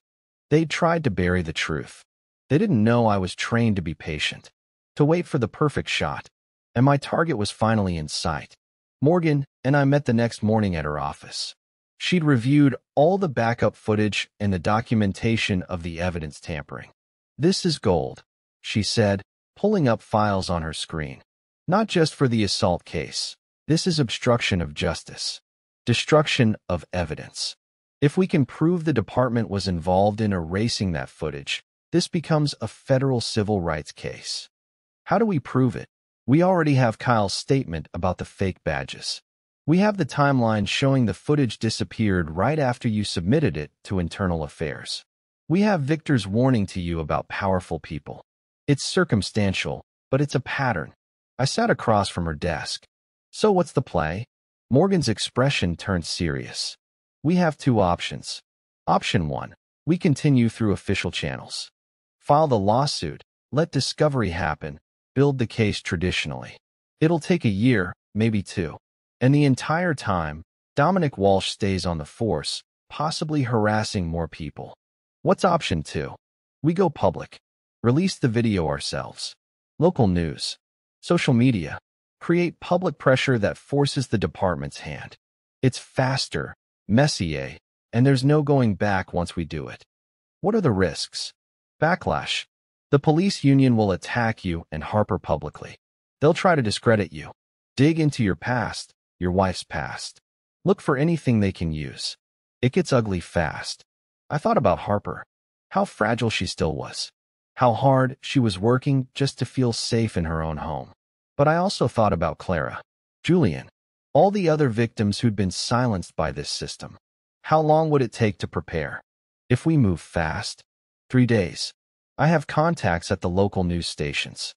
Speaker 1: They'd tried to bury the truth. They didn't know I was trained to be patient, to wait for the perfect shot. And my target was finally in sight. Morgan and I met the next morning at her office. She'd reviewed all the backup footage and the documentation of the evidence tampering. "This is gold," she said, pulling up files on her screen. "Not just for the assault case. This is obstruction of justice. Destruction of evidence. If we can prove the department was involved in erasing that footage, this becomes a federal civil rights case." How do we prove it? We already have Kyle's statement about the fake badges. We have the timeline showing the footage disappeared right after you submitted it to Internal Affairs. We have Victor's warning to you about powerful people. It's circumstantial, but it's a pattern. I sat across from her desk. "So what's the play?" Morgan's expression turned serious. "We have two options. Option 1, we continue through official channels. File the lawsuit, let discovery happen, build the case traditionally. It'll take a year, maybe 2. And the entire time, Dominic Walsh stays on the force, possibly harassing more people. What's option 2? We go public. Release the video ourselves. Local news. Social media. Create public pressure that forces the department's hand. It's faster, messier, and there's no going back once we do it. What are the risks? Backlash. The police union will attack you and Harper publicly. They'll try to discredit you. Dig into your past, your wife's past. Look for anything they can use. It gets ugly fast. I thought about Harper. How fragile she still was. How hard she was working just to feel safe in her own home. But I also thought about Clara, Julian, all the other victims who'd been silenced by this system. How long would it take to prepare? If we move fast, 3 days. I have contacts at the local news stations.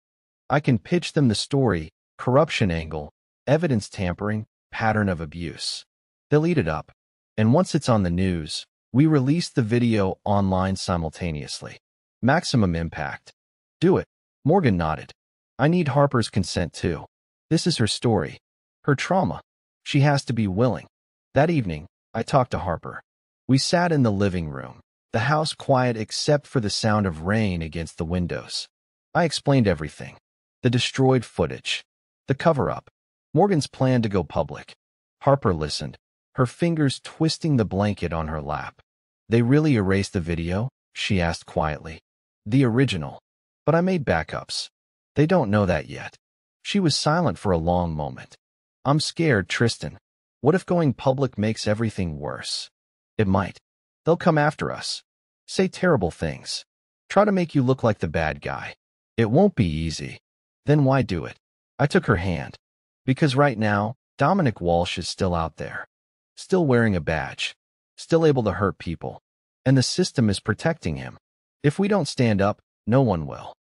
Speaker 1: I can pitch them the story, corruption angle, evidence tampering, pattern of abuse. They'll eat it up. And once it's on the news, we release the video online simultaneously. Maximum impact. Do it. Morgan nodded. I need Harper's consent too. This is her story. Her trauma. She has to be willing. That evening, I talked to Harper. We sat in the living room, the house quiet except for the sound of rain against the windows. I explained everything. The destroyed footage. The cover-up. Morgan's plan to go public. Harper listened, her fingers twisting the blanket on her lap. "They really erased the video?" she asked quietly. "The original. But I made backups. They don't know that yet." She was silent for a long moment. "I'm scared, Tristan. What if going public makes everything worse?" "It might. They'll come after us. Say terrible things. Try to make you look like the bad guy. It won't be easy. Then why do it?" I took her hand. "Because right now, Dominic Walsh is still out there. Still wearing a badge. Still able to hurt people. And the system is protecting him. If we don't stand up, no one will."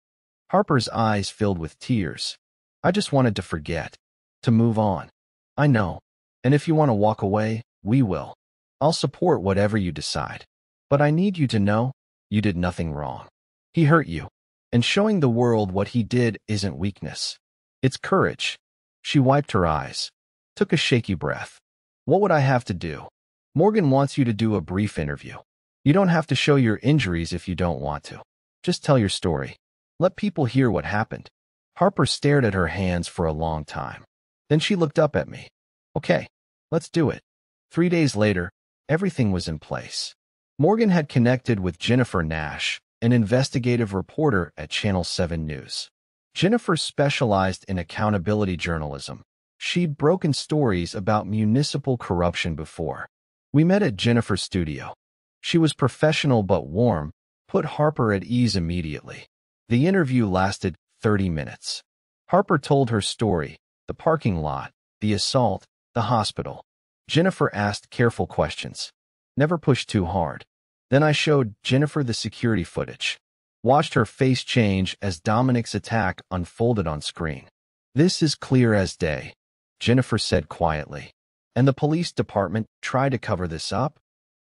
Speaker 1: Harper's eyes filled with tears. "I just wanted to forget. To move on." "I know. And if you want to walk away, we will. I'll support whatever you decide. But I need you to know, you did nothing wrong. He hurt you. And showing the world what he did isn't weakness. It's courage." She wiped her eyes. Took a shaky breath. "What would I have to do?" "Morgan wants you to do a brief interview. You don't have to show your injuries if you don't want to. Just tell your story. Let people hear what happened." Harper stared at her hands for a long time. Then she looked up at me. "Okay, let's do it." 3 days later, everything was in place. Morgan had connected with Jennifer Nash, an investigative reporter at Channel 7 News. Jennifer specialized in accountability journalism. She'd broken stories about municipal corruption before. We met at Jennifer's studio. She was professional but warm, put Harper at ease immediately. The interview lasted 30 minutes. Harper told her story, the parking lot, the assault, the hospital. Jennifer asked careful questions. Never pushed too hard. Then I showed Jennifer the security footage. Watched her face change as Dominic's attack unfolded on screen. "This is clear as day," Jennifer said quietly. "And the police department tried to cover this up?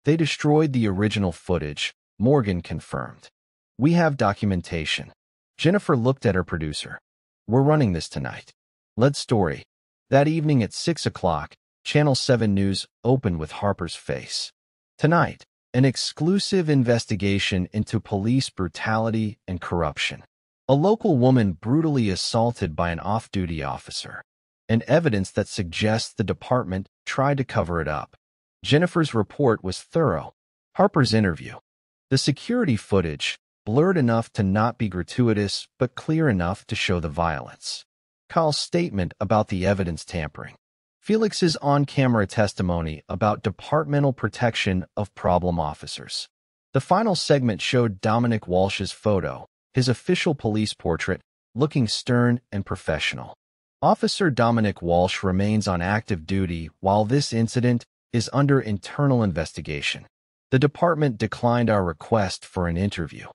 Speaker 1: They destroyed the original footage, Morgan confirmed. We have documentation. Jennifer looked at her producer. We're running this tonight. Lead story. That evening at 6 o'clock, Channel 7 News opened with Harper's face. Tonight, an exclusive investigation into police brutality and corruption. A local woman brutally assaulted by an off-duty officer. And evidence that suggests the department tried to cover it up. Jennifer's report was thorough. Harper's interview. The security footage, blurred enough to not be gratuitous but clear enough to show the violence. Kyle's statement about the evidence tampering. Felix's on-camera testimony about departmental protection of problem officers. The final segment showed Dominic Walsh's photo, his official police portrait, looking stern and professional. Officer Dominic Walsh remains on active duty while this incident is under internal investigation. The department declined our request for an interview.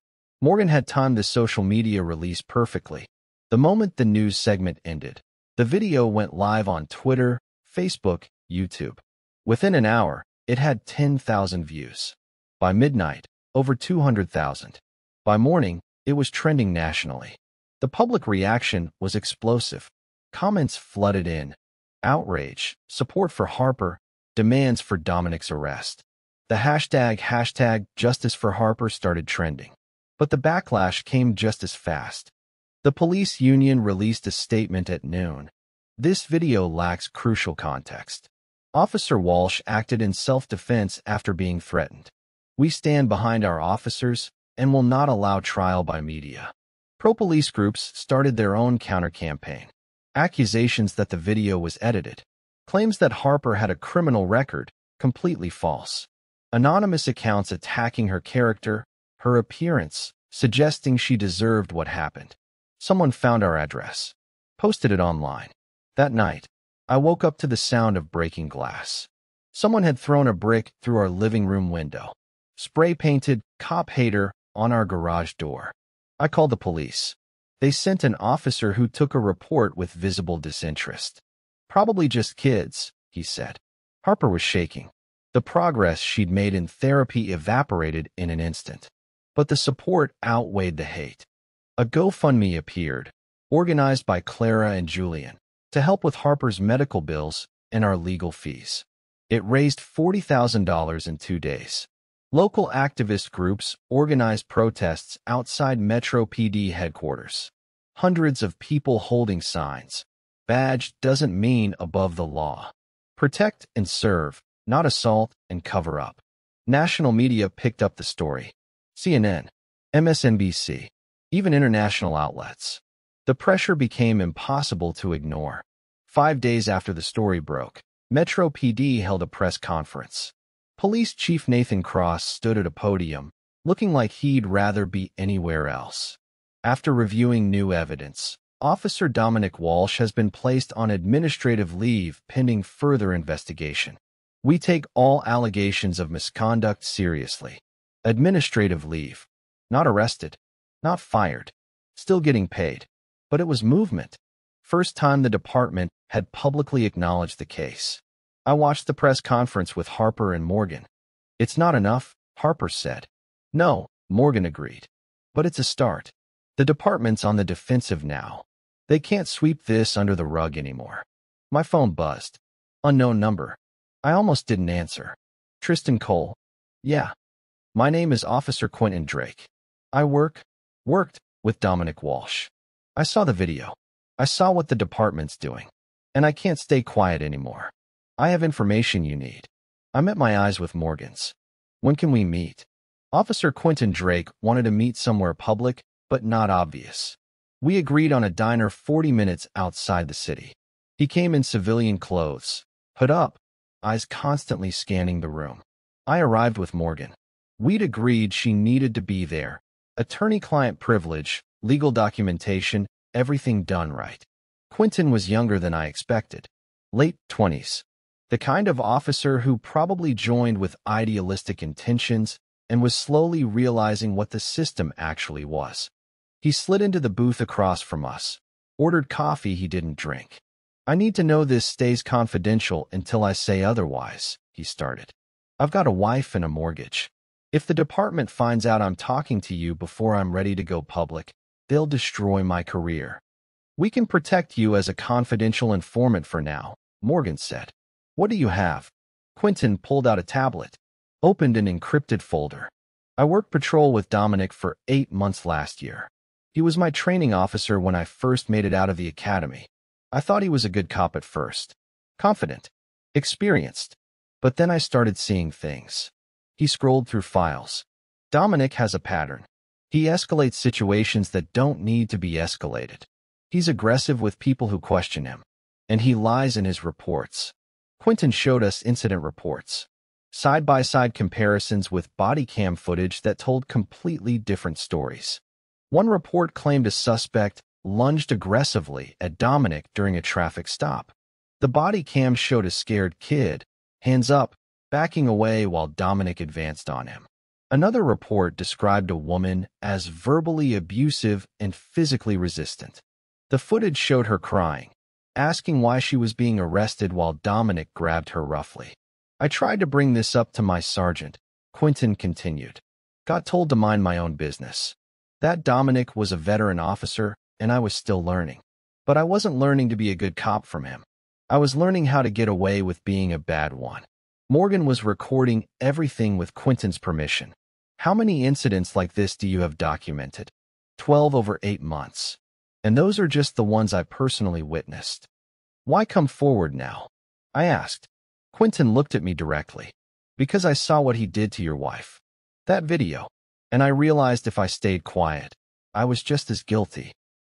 Speaker 1: Morgan had timed the social media release perfectly. The moment the news segment ended, the video went live on Twitter, Facebook, YouTube. Within an hour, it had 10,000 views. By midnight, over 200,000. By morning, it was trending nationally. The public reaction was explosive. Comments flooded in. Outrage, support for Harper, demands for Dominic's arrest. The hashtag Justice for Harper started trending. But the backlash came just as fast. The police union released a statement at noon. This video lacks crucial context. Officer Walsh acted in self-defense after being threatened. We stand behind our officers and will not allow trial by media. Pro-police groups started their own counter-campaign. Accusations that the video was edited. Claims that Harper had a criminal record, completely false. Anonymous accounts attacking her character, her appearance, suggesting she deserved what happened. Someone found our address. Posted it online. That night, I woke up to the sound of breaking glass. Someone had thrown a brick through our living room window. Spray-painted, "Cop Hater" on our garage door. I called the police. They sent an officer who took a report with visible disinterest. Probably just kids, he said. Harper was shaking. The progress she'd made in therapy evaporated in an instant. But the support outweighed the hate. A GoFundMe appeared, organized by Clara and Julian, to help with Harper's medical bills and our legal fees. It raised $40,000 in 2 days. Local activist groups organized protests outside Metro PD headquarters. Hundreds of people holding signs. Badge doesn't mean above the law. Protect and serve, not assault and cover up. National media picked up the story. CNN, MSNBC, even international outlets. The pressure became impossible to ignore. 5 days after the story broke, Metro PD held a press conference. Police Chief Nathan Cross stood at a podium, looking like he'd rather be anywhere else. After reviewing new evidence, Officer Dominic Walsh has been placed on administrative leave pending further investigation. We take all allegations of misconduct seriously. Administrative leave. Not arrested. Not fired. Still getting paid. But it was movement. First time the department had publicly acknowledged the case. I watched the press conference with Harper and Morgan. It's not enough, Harper said. No, Morgan agreed. But it's a start. The department's on the defensive now. They can't sweep this under the rug anymore. My phone buzzed. Unknown number. I almost didn't answer. Tristan Cole. Yeah. My name is Officer Quentin Drake. I worked with Dominic Walsh. I saw the video. I saw what the department's doing. And I can't stay quiet anymore. I have information you need. I met my eyes with Morgan's. When can we meet? Officer Quentin Drake wanted to meet somewhere public, but not obvious. We agreed on a diner 40 minutes outside the city. He came in civilian clothes, hood up, eyes constantly scanning the room. I arrived with Morgan. We'd agreed she needed to be there. Attorney-client privilege, legal documentation, everything done right. Quentin was younger than I expected. Late 20s. The kind of officer who probably joined with idealistic intentions and was slowly realizing what the system actually was. He slid into the booth across from us, ordered coffee he didn't drink. I need to know this stays confidential until I say otherwise, he started. I've got a wife and a mortgage. If the department finds out I'm talking to you before I'm ready to go public, they'll destroy my career. We can protect you as a confidential informant for now, Morgan said. What do you have? Quentin pulled out a tablet, opened an encrypted folder. I worked patrol with Dominic for 8 months last year. He was my training officer when I first made it out of the academy. I thought he was a good cop at first. Confident. Experienced. But then I started seeing things. He scrolled through files. Dominic has a pattern. He escalates situations that don't need to be escalated. He's aggressive with people who question him. And he lies in his reports. Quentin showed us incident reports. Side-by-side comparisons with body cam footage that told completely different stories. One report claimed a suspect lunged aggressively at Dominic during a traffic stop. The body cam showed a scared kid, hands up, backing away while Dominic advanced on him. Another report described a woman as verbally abusive and physically resistant. The footage showed her crying, asking why she was being arrested while Dominic grabbed her roughly. I tried to bring this up to my sergeant, Quentin continued. Got told to mind my own business. That Dominic was a veteran officer, and I was still learning. But I wasn't learning to be a good cop from him. I was learning how to get away with being a bad one. Morgan was recording everything with Quentin's permission. How many incidents like this do you have documented? 12 over 8 months. And those are just the ones I personally witnessed. Why come forward now? I asked. Quentin looked at me directly. Because I saw what he did to your wife. That video. And I realized if I stayed quiet, I was just as guilty.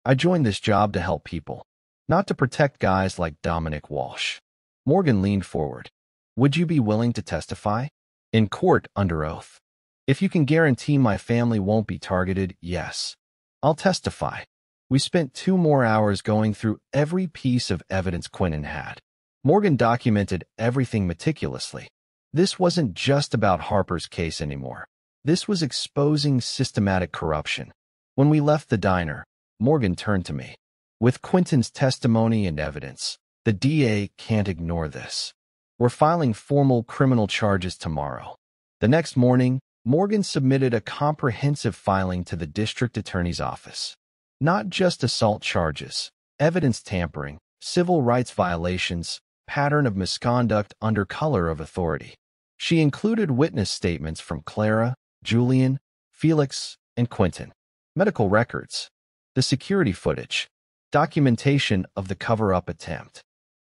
Speaker 1: I joined this job to help people, not to protect guys like Dominic Walsh. Morgan leaned forward. Would you be willing to testify? In court, under oath. If you can guarantee my family won't be targeted, yes. I'll testify. We spent 2 more hours going through every piece of evidence Quentin had. Morgan documented everything meticulously. This wasn't just about Harper's case anymore. This was exposing systematic corruption. When we left the diner, Morgan turned to me. With Quentin's testimony and evidence, the DA can't ignore this. We're filing formal criminal charges tomorrow. The next morning, Morgan submitted a comprehensive filing to the district attorney's office. Not just assault charges, evidence tampering, civil rights violations, pattern of misconduct under color of authority. She included witness statements from Clara, Julian, Felix, and Quentin, medical records, the security footage, documentation of the cover-up attempt,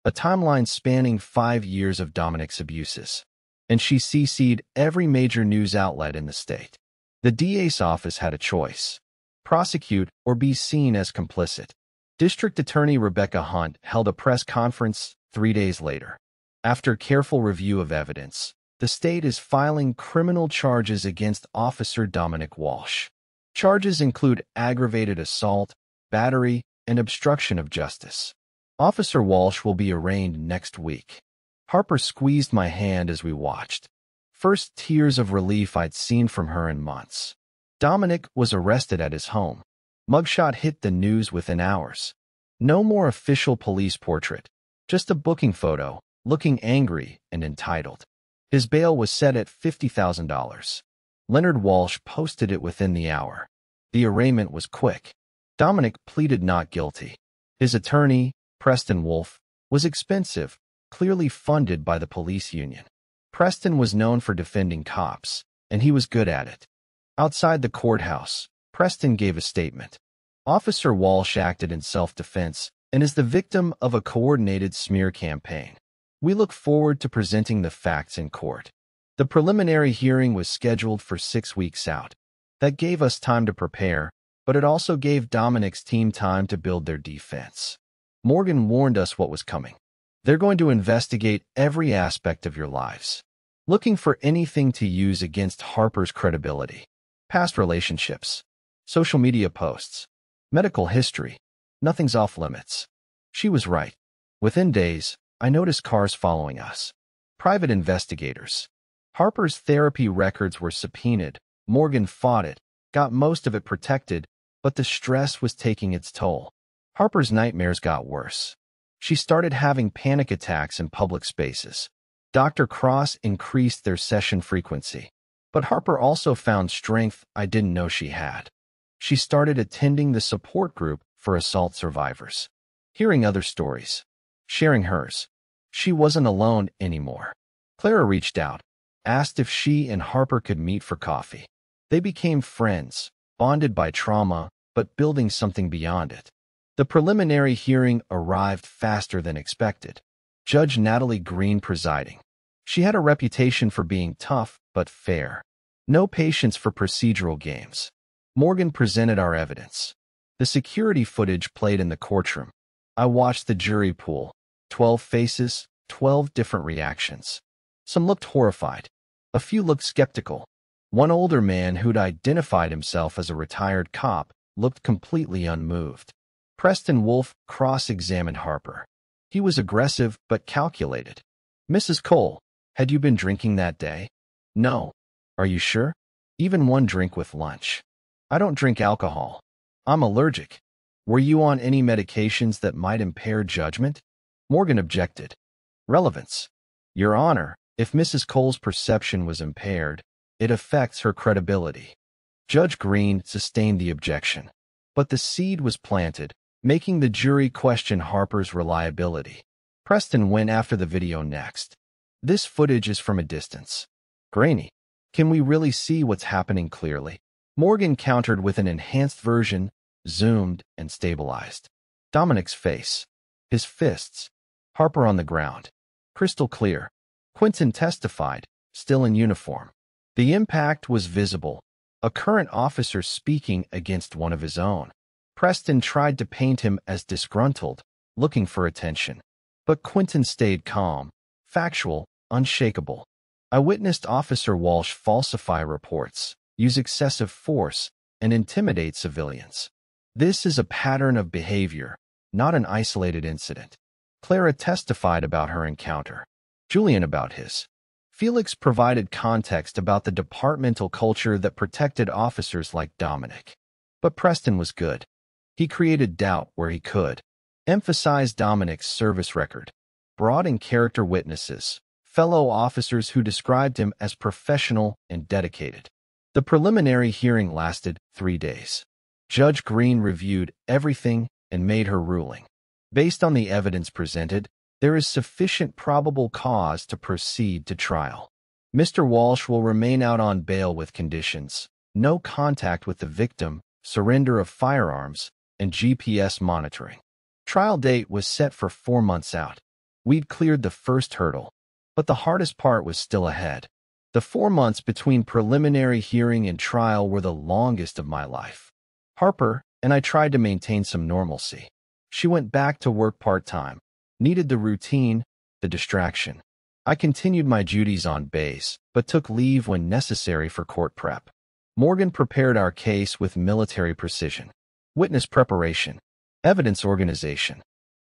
Speaker 1: a timeline spanning 5 years of Dominic's abuses, and she CC'd every major news outlet in the state. The DA's office had a choice: prosecute or be seen as complicit. District Attorney Rebecca Hunt held a press conference 3 days later. After careful review of evidence, the state is filing criminal charges against Officer Dominic Walsh. Charges include aggravated assault, battery, and obstruction of justice. Officer Walsh will be arraigned next week. Harper squeezed my hand as we watched. First tears of relief I'd seen from her in months. Dominic was arrested at his home. Mugshot hit the news within hours. No more official police portrait, just a booking photo, looking angry and entitled. His bail was set at $50,000. Leonard Walsh posted it within the hour. The arraignment was quick. Dominic pleaded not guilty. His attorney, Preston Wolfe, was expensive, clearly funded by the police union. Preston was known for defending cops, and he was good at it. Outside the courthouse, Preston gave a statement. Officer Walsh acted in self-defense and is the victim of a coordinated smear campaign. We look forward to presenting the facts in court. The preliminary hearing was scheduled for 6 weeks out. That gave us time to prepare, but it also gave Dominic's team time to build their defense. Morgan warned us what was coming. They're going to investigate every aspect of your lives, looking for anything to use against Harper's credibility. Past relationships, social media posts, medical history. Nothing's off limits. She was right. Within days, I noticed cars following us. Private investigators. Harper's therapy records were subpoenaed. Morgan fought it, got most of it protected, but the stress was taking its toll. Harper's nightmares got worse. She started having panic attacks in public spaces. Dr. Cross increased their session frequency. But Harper also found strength I didn't know she had. She started attending the support group for assault survivors, hearing other stories, sharing hers. She wasn't alone anymore. Clara reached out, asked if she and Harper could meet for coffee. They became friends, bonded by trauma, but building something beyond it. The preliminary hearing arrived faster than expected. Judge Natalie Green presiding. She had a reputation for being tough but fair. No patience for procedural games. Morgan presented our evidence. The security footage played in the courtroom. I watched the jury pool. 12 faces, 12 different reactions. Some looked horrified. A few looked skeptical. One older man who'd identified himself as a retired cop looked completely unmoved. Preston Wolf cross-examined Harper. He was aggressive but calculated. "Mrs. Cole, had you been drinking that day?" "No." "Are you sure?" "Even one drink with lunch." "I don't drink alcohol. I'm allergic." "Were you on any medications that might impair judgment?" Morgan objected. "Relevance. Your Honor, if Mrs. Cole's perception was impaired, it affects her credibility." Judge Green sustained the objection. But the seed was planted, making the jury question Harper's reliability. Preston went after the video next. "This footage is from a distance. Grainy. Can we really see what's happening clearly?" Morgan countered with an enhanced version, zoomed and stabilized. Dominic's face. His fists. Harper on the ground. Crystal clear. Quentin testified, still in uniform. The impact was visible. A current officer speaking against one of his own. Preston tried to paint him as disgruntled, looking for attention. But Quentin stayed calm, factual, unshakable. I witnessed Officer Walsh falsify reports, use excessive force, and intimidate civilians. This is a pattern of behavior, not an isolated incident. Clara testified about her encounter. Julian about his. Felix provided context about the departmental culture that protected officers like Dominic. But Preston was good. He created doubt where he could. Emphasized Dominic's service record. Brought in character witnesses, fellow officers who described him as professional and dedicated. The preliminary hearing lasted 3 days. Judge Green reviewed everything and made her ruling. Based on the evidence presented, there is sufficient probable cause to proceed to trial. Mr. Walsh will remain out on bail with conditions: no contact with the victim, surrender of firearms, and GPS monitoring. Trial date was set for 4 months out. We'd cleared the first hurdle, but the hardest part was still ahead. The 4 months between preliminary hearing and trial were the longest of my life. Harper and I tried to maintain some normalcy. She went back to work part-time, needed the routine, the distraction. I continued my duties on base, but took leave when necessary for court prep. Morgan prepared our case with military precision. Witness preparation, evidence organization,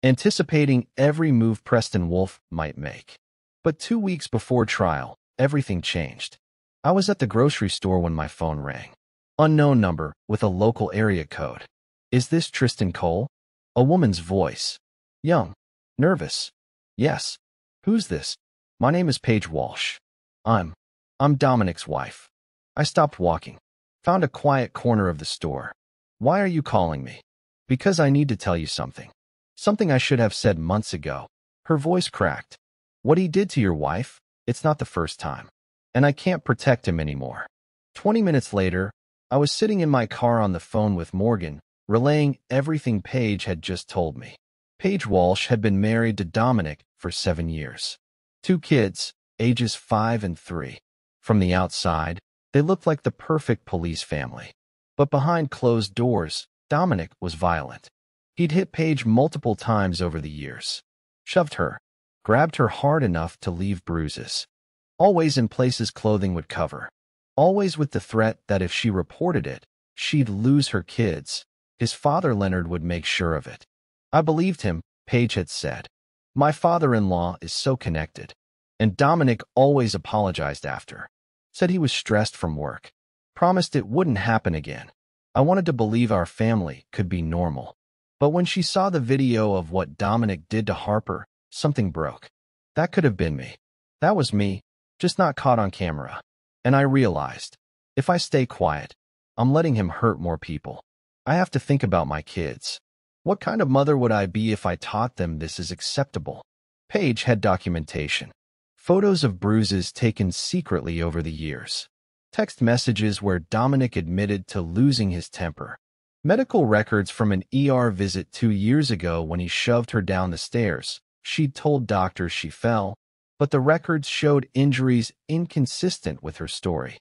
Speaker 1: anticipating every move Preston Wolf might make. But 2 weeks before trial, everything changed. I was at the grocery store when my phone rang. Unknown number with a local area code. "Is this Tristan Cole?" A woman's voice. Young. Nervous. "Yes." "Who's this?" "My name is Paige Walsh. I'm Dominic's wife." I stopped walking. Found a quiet corner of the store. "Why are you calling me?" "Because I need to tell you something. Something I should have said months ago." Her voice cracked. "What he did to your wife, it's not the first time. And I can't protect him anymore." 20 minutes later, I was sitting in my car on the phone with Morgan, relaying everything Paige had just told me. Paige Walsh had been married to Dominic for 7 years. 2 kids, ages 5 and 3. From the outside, they looked like the perfect police family. But behind closed doors, Dominic was violent. He'd hit Paige multiple times over the years. Shoved her. Grabbed her hard enough to leave bruises. Always in places clothing would cover. Always with the threat that if she reported it, she'd lose her kids. His father Leonard would make sure of it. I believed him, Paige had said. My father-in-law is so connected. And Dominic always apologized after. Said he was stressed from work. Promised it wouldn't happen again. I wanted to believe our family could be normal. But when she saw the video of what Dominic did to Harper, something broke. That could have been me. That was me, just not caught on camera. And I realized, if I stay quiet, I'm letting him hurt more people. I have to think about my kids. What kind of mother would I be if I taught them this is acceptable? Paige had documentation. Photos of bruises taken secretly over the years. Text messages where Dominic admitted to losing his temper. Medical records from an ER visit 2 years ago when he shoved her down the stairs. She'd told doctors she fell, but the records showed injuries inconsistent with her story.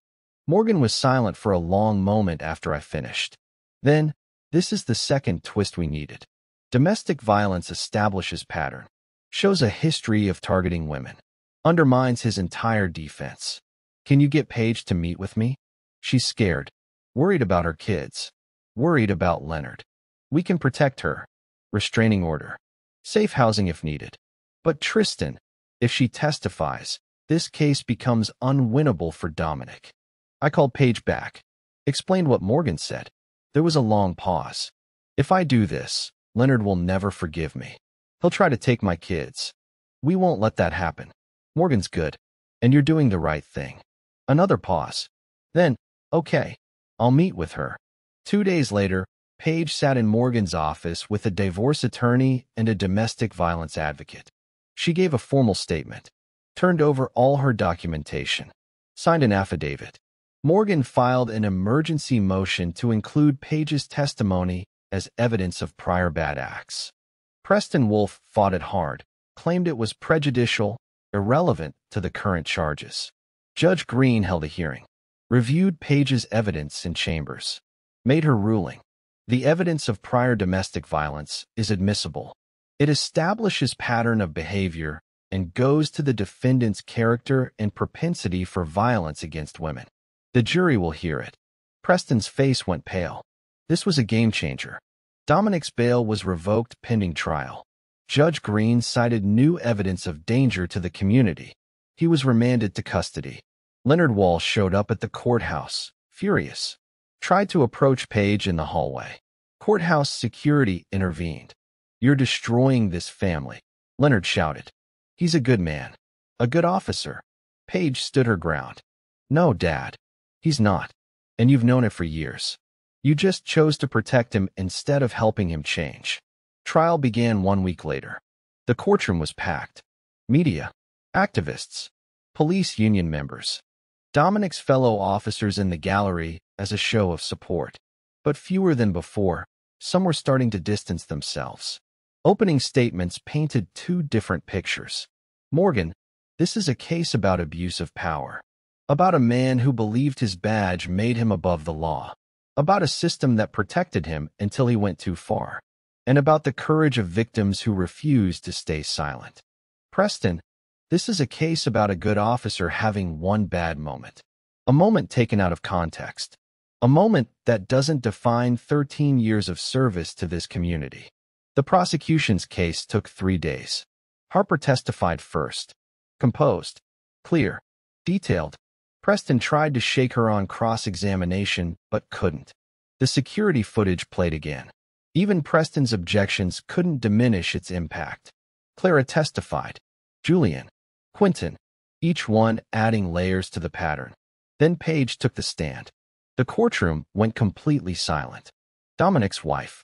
Speaker 1: Morgan was silent for a long moment after I finished. Then, this is the second twist we needed. Domestic violence establishes pattern, shows a history of targeting women, undermines his entire defense. Can you get Paige to meet with me? She's scared, worried about her kids, worried about Leonard. We can protect her. Restraining order. Safe housing if needed. But Tristan, if she testifies, this case becomes unwinnable for Dominic. I called Paige back, explained what Morgan said. There was a long pause. If I do this, Leonard will never forgive me. He'll try to take my kids. We won't let that happen. Morgan's good, and you're doing the right thing. Another pause. Then, okay, I'll meet with her. 2 days later, Paige sat in Morgan's office with a divorce attorney and a domestic violence advocate. She gave a formal statement, turned over all her documentation, signed an affidavit. Morgan filed an emergency motion to include Paige's testimony as evidence of prior bad acts. Preston Wolf fought it hard, claimed it was prejudicial, irrelevant to the current charges. Judge Green held a hearing, reviewed Paige's evidence in chambers, made her ruling. The evidence of prior domestic violence is admissible. It establishes pattern of behavior and goes to the defendant's character and propensity for violence against women. The jury will hear it. Preston's face went pale. This was a game changer. Dominic's bail was revoked pending trial. Judge Green cited new evidence of danger to the community. He was remanded to custody. Leonard Walsh showed up at the courthouse, furious. Tried to approach Paige in the hallway. Courthouse security intervened. You're destroying this family, Leonard shouted. He's a good man, a good officer. Paige stood her ground. No, Dad, he's not. And you've known it for years. You just chose to protect him instead of helping him change. Trial began 1 week later. The courtroom was packed. Media, activists, police union members. Dominic's fellow officers in the gallery as a show of support. But fewer than before, some were starting to distance themselves. Opening statements painted 2 different pictures. Morgan, this is a case about abuse of power. About a man who believed his badge made him above the law. About a system that protected him until he went too far. And about the courage of victims who refused to stay silent. Preston, this is a case about a good officer having one bad moment. A moment taken out of context. A moment that doesn't define 13 years of service to this community. The prosecution's case took 3 days. Harper testified first. Composed, clear, detailed. Preston tried to shake her on cross-examination, but couldn't. The security footage played again. Even Preston's objections couldn't diminish its impact. Clara testified. Julian, Quentin, each one adding layers to the pattern. Then Paige took the stand. The courtroom went completely silent. Dominic's wife,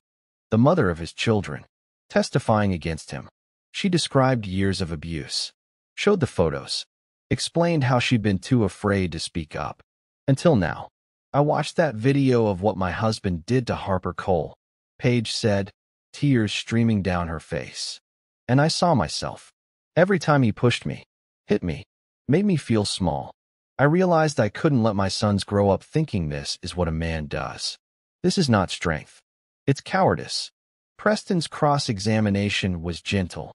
Speaker 1: the mother of his children, testifying against him. She described years of abuse, showed the photos, explained how she'd been too afraid to speak up. Until now. I watched that video of what my husband did to Harper Cole, Paige said, tears streaming down her face. And I saw myself. Every time he pushed me, hit me, made me feel small. I realized I couldn't let my sons grow up thinking this is what a man does. This is not strength. It's cowardice. Preston's cross-examination was gentle.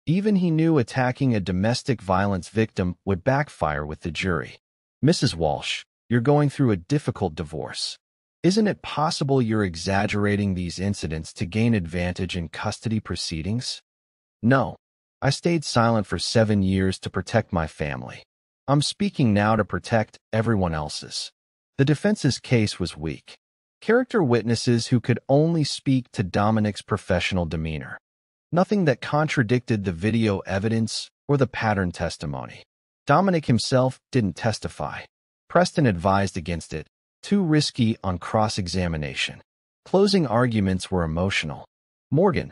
Speaker 1: Even he knew attacking a domestic violence victim would backfire with the jury. Mrs. Walsh, you're going through a difficult divorce. Isn't it possible you're exaggerating these incidents to gain advantage in custody proceedings? No. I stayed silent for 7 years to protect my family. I'm speaking now to protect everyone else's. The defense's case was weak. Character witnesses who could only speak to Dominic's professional demeanor. Nothing that contradicted the video evidence or the pattern testimony. Dominic himself didn't testify. Preston advised against it, too risky on cross-examination. Closing arguments were emotional. Morgan,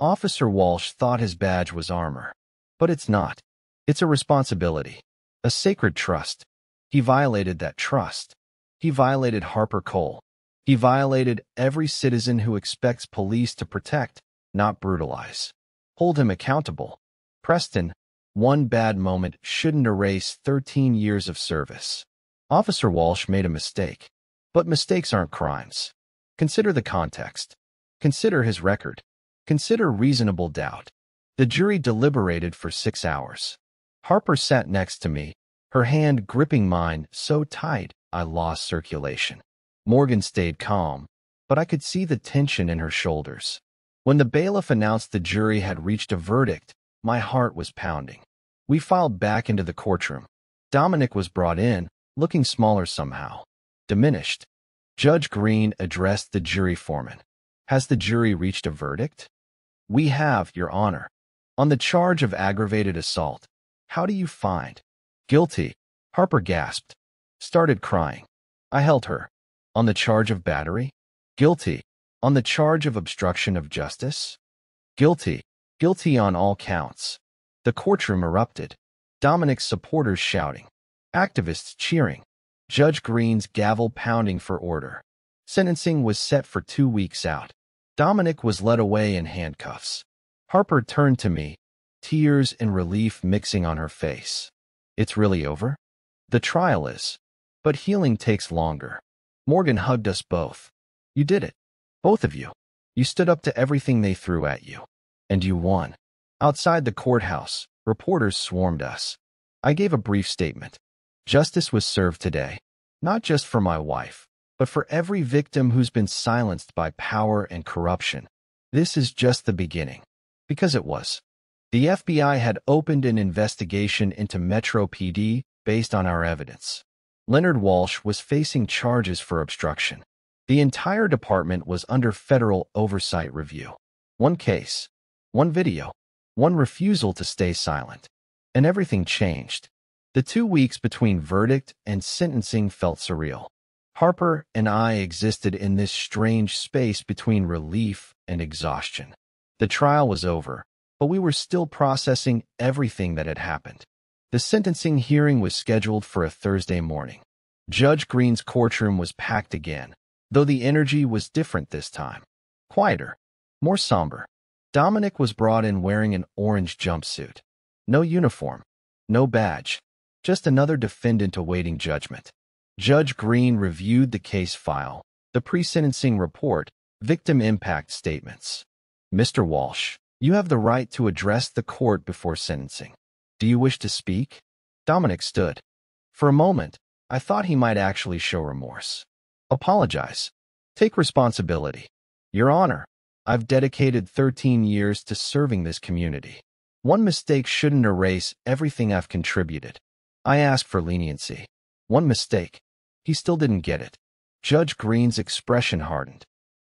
Speaker 1: Officer Walsh thought his badge was armor. But it's not. It's a responsibility. A sacred trust. He violated that trust. He violated Harper Cole. He violated every citizen who expects police to protect, not brutalize. Hold him accountable. Preston, one bad moment shouldn't erase 13 years of service. Officer Walsh made a mistake. But mistakes aren't crimes. Consider the context. Consider his record. Consider reasonable doubt. The jury deliberated for 6 hours. Harper sat next to me, her hand gripping mine so tight I lost circulation. Morgan stayed calm, but I could see the tension in her shoulders. When the bailiff announced the jury had reached a verdict, my heart was pounding. We filed back into the courtroom. Dominic was brought in, looking smaller somehow. Diminished. Judge Green addressed the jury foreman. Has the jury reached a verdict? We have, Your Honor. On the charge of aggravated assault. How do you find? Guilty. Harper gasped. Started crying. I held her. On the charge of battery? Guilty. On the charge of obstruction of justice? Guilty. Guilty on all counts. The courtroom erupted. Dominic's supporters shouting. Activists cheering. Judge Green's gavel pounding for order. Sentencing was set for 2 weeks out. Dominic was led away in handcuffs. Harper turned to me, tears and relief mixing on her face. It's really over? The trial is. But healing takes longer. Morgan hugged us both. You did it. Both of you. You stood up to everything they threw at you. And you won. Outside the courthouse, reporters swarmed us. I gave a brief statement. Justice was served today, not just for my wife, but for every victim who's been silenced by power and corruption. This is just the beginning. Because it was. The FBI had opened an investigation into Metro PD based on our evidence. Leonard Walsh was facing charges for obstruction. The entire department was under federal oversight review. One case, one video, one refusal to stay silent. And everything changed. The 2 weeks between verdict and sentencing felt surreal. Harper and I existed in this strange space between relief and exhaustion. The trial was over, but we were still processing everything that had happened. The sentencing hearing was scheduled for a Thursday morning. Judge Green's courtroom was packed again, though the energy was different this time. Quieter, more somber. Dominic was brought in wearing an orange jumpsuit. No uniform, no badge, just another defendant awaiting judgment. Judge Green reviewed the case file, the pre-sentencing report, victim impact statements. Mr. Walsh, you have the right to address the court before sentencing. Do you wish to speak? Dominic stood. For a moment, I thought he might actually show remorse. Apologize. Take responsibility. Your Honor, I've dedicated 13 years to serving this community. One mistake shouldn't erase everything I've contributed. I asked for leniency. One mistake. He still didn't get it. Judge Green's expression hardened.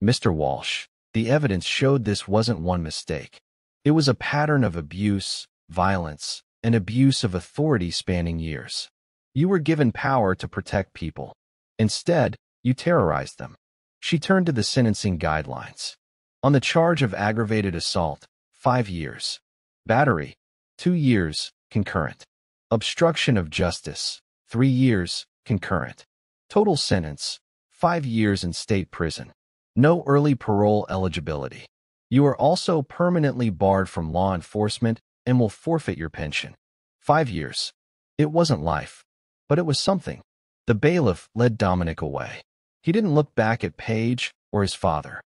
Speaker 1: Mr. Walsh, the evidence showed this wasn't one mistake. It was a pattern of abuse, violence, and abuse of authority spanning years. You were given power to protect people. Instead, you terrorized them. She turned to the sentencing guidelines. On the charge of aggravated assault, 5 years. Battery, 2 years, concurrent. Obstruction of justice, 3 years, concurrent. Total sentence, 5 years in state prison. No early parole eligibility. You are also permanently barred from law enforcement and will forfeit your pension. 5 years. It wasn't life, but it was something. The bailiff led Dominic away. He didn't look back at Paige or his father.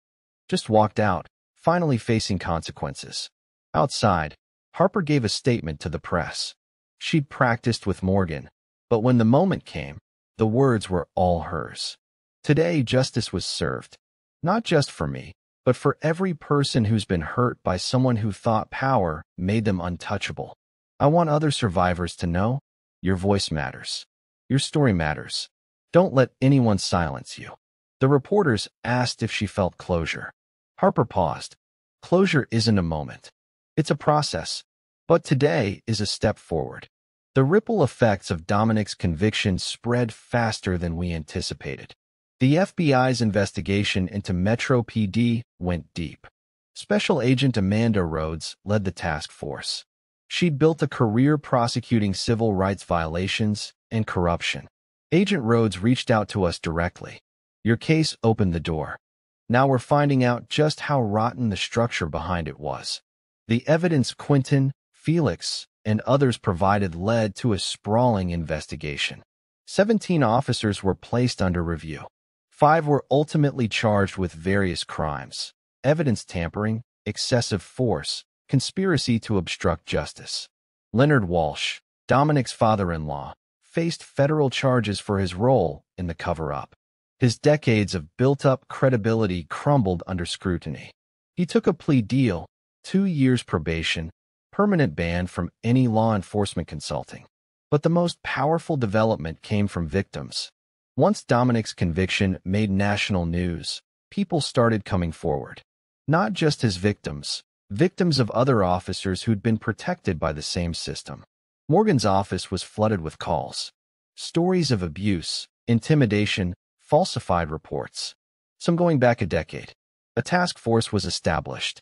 Speaker 1: Just walked out, finally facing consequences. Outside, Harper gave a statement to the press. She'd practiced with Morgan, but when the moment came, the words were all hers. Today, justice was served. Not just for me, but for every person who's been hurt by someone who thought power made them untouchable. I want other survivors to know, your voice matters. Your story matters. Don't let anyone silence you. The reporters asked if she felt closure. Harper paused. Closure isn't a moment. It's a process. But today is a step forward. The ripple effects of Dominic's conviction spread faster than we anticipated. The FBI's investigation into Metro PD went deep. Special Agent Amanda Rhodes led the task force. She'd built a career prosecuting civil rights violations and corruption. Agent Rhodes reached out to us directly. Your case opened the door. Now we're finding out just how rotten the structure behind it was. The evidence Quentin, Felix, and others provided led to a sprawling investigation. 17 officers were placed under review. 5 were ultimately charged with various crimes: evidence tampering, excessive force, conspiracy to obstruct justice. Leonard Walsh, Dominic's father-in-law, faced federal charges for his role in the cover-up. His decades of built-up credibility crumbled under scrutiny. He took a plea deal, 2 years probation, permanent ban from any law enforcement consulting. But the most powerful development came from victims. Once Dominic's conviction made national news, people started coming forward. Not just as victims of other officers who'd been protected by the same system. Morgan's office was flooded with calls. Stories of abuse, intimidation, falsified reports. Some going back a decade. A task force was established.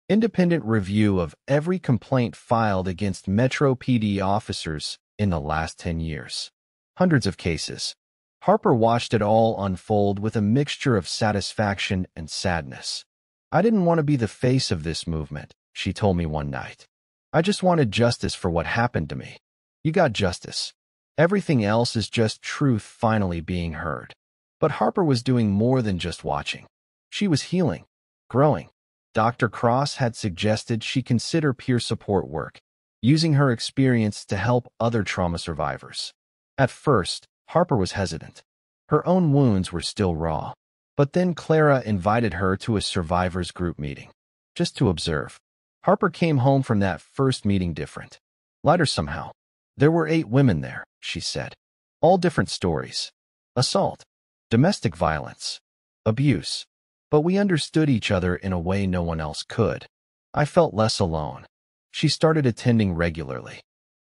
Speaker 1: Independent review of every complaint filed against Metro PD officers in the last 10 years. Hundreds of cases. Harper watched it all unfold with a mixture of satisfaction and sadness. I didn't want to be the face of this movement, she told me one night. I just wanted justice for what happened to me. You got justice. Everything else is just truth finally being heard. But Harper was doing more than just watching. She was healing, growing. Dr. Cross had suggested she consider peer support work, using her experience to help other trauma survivors. At first, Harper was hesitant. Her own wounds were still raw. But then Clara invited her to a survivors group meeting, just to observe. Harper came home from that first meeting different. Lighter somehow. There were 8 women there, she said. All different stories. Assault, domestic violence, abuse. But we understood each other in a way no one else could. I felt less alone. She started attending regularly.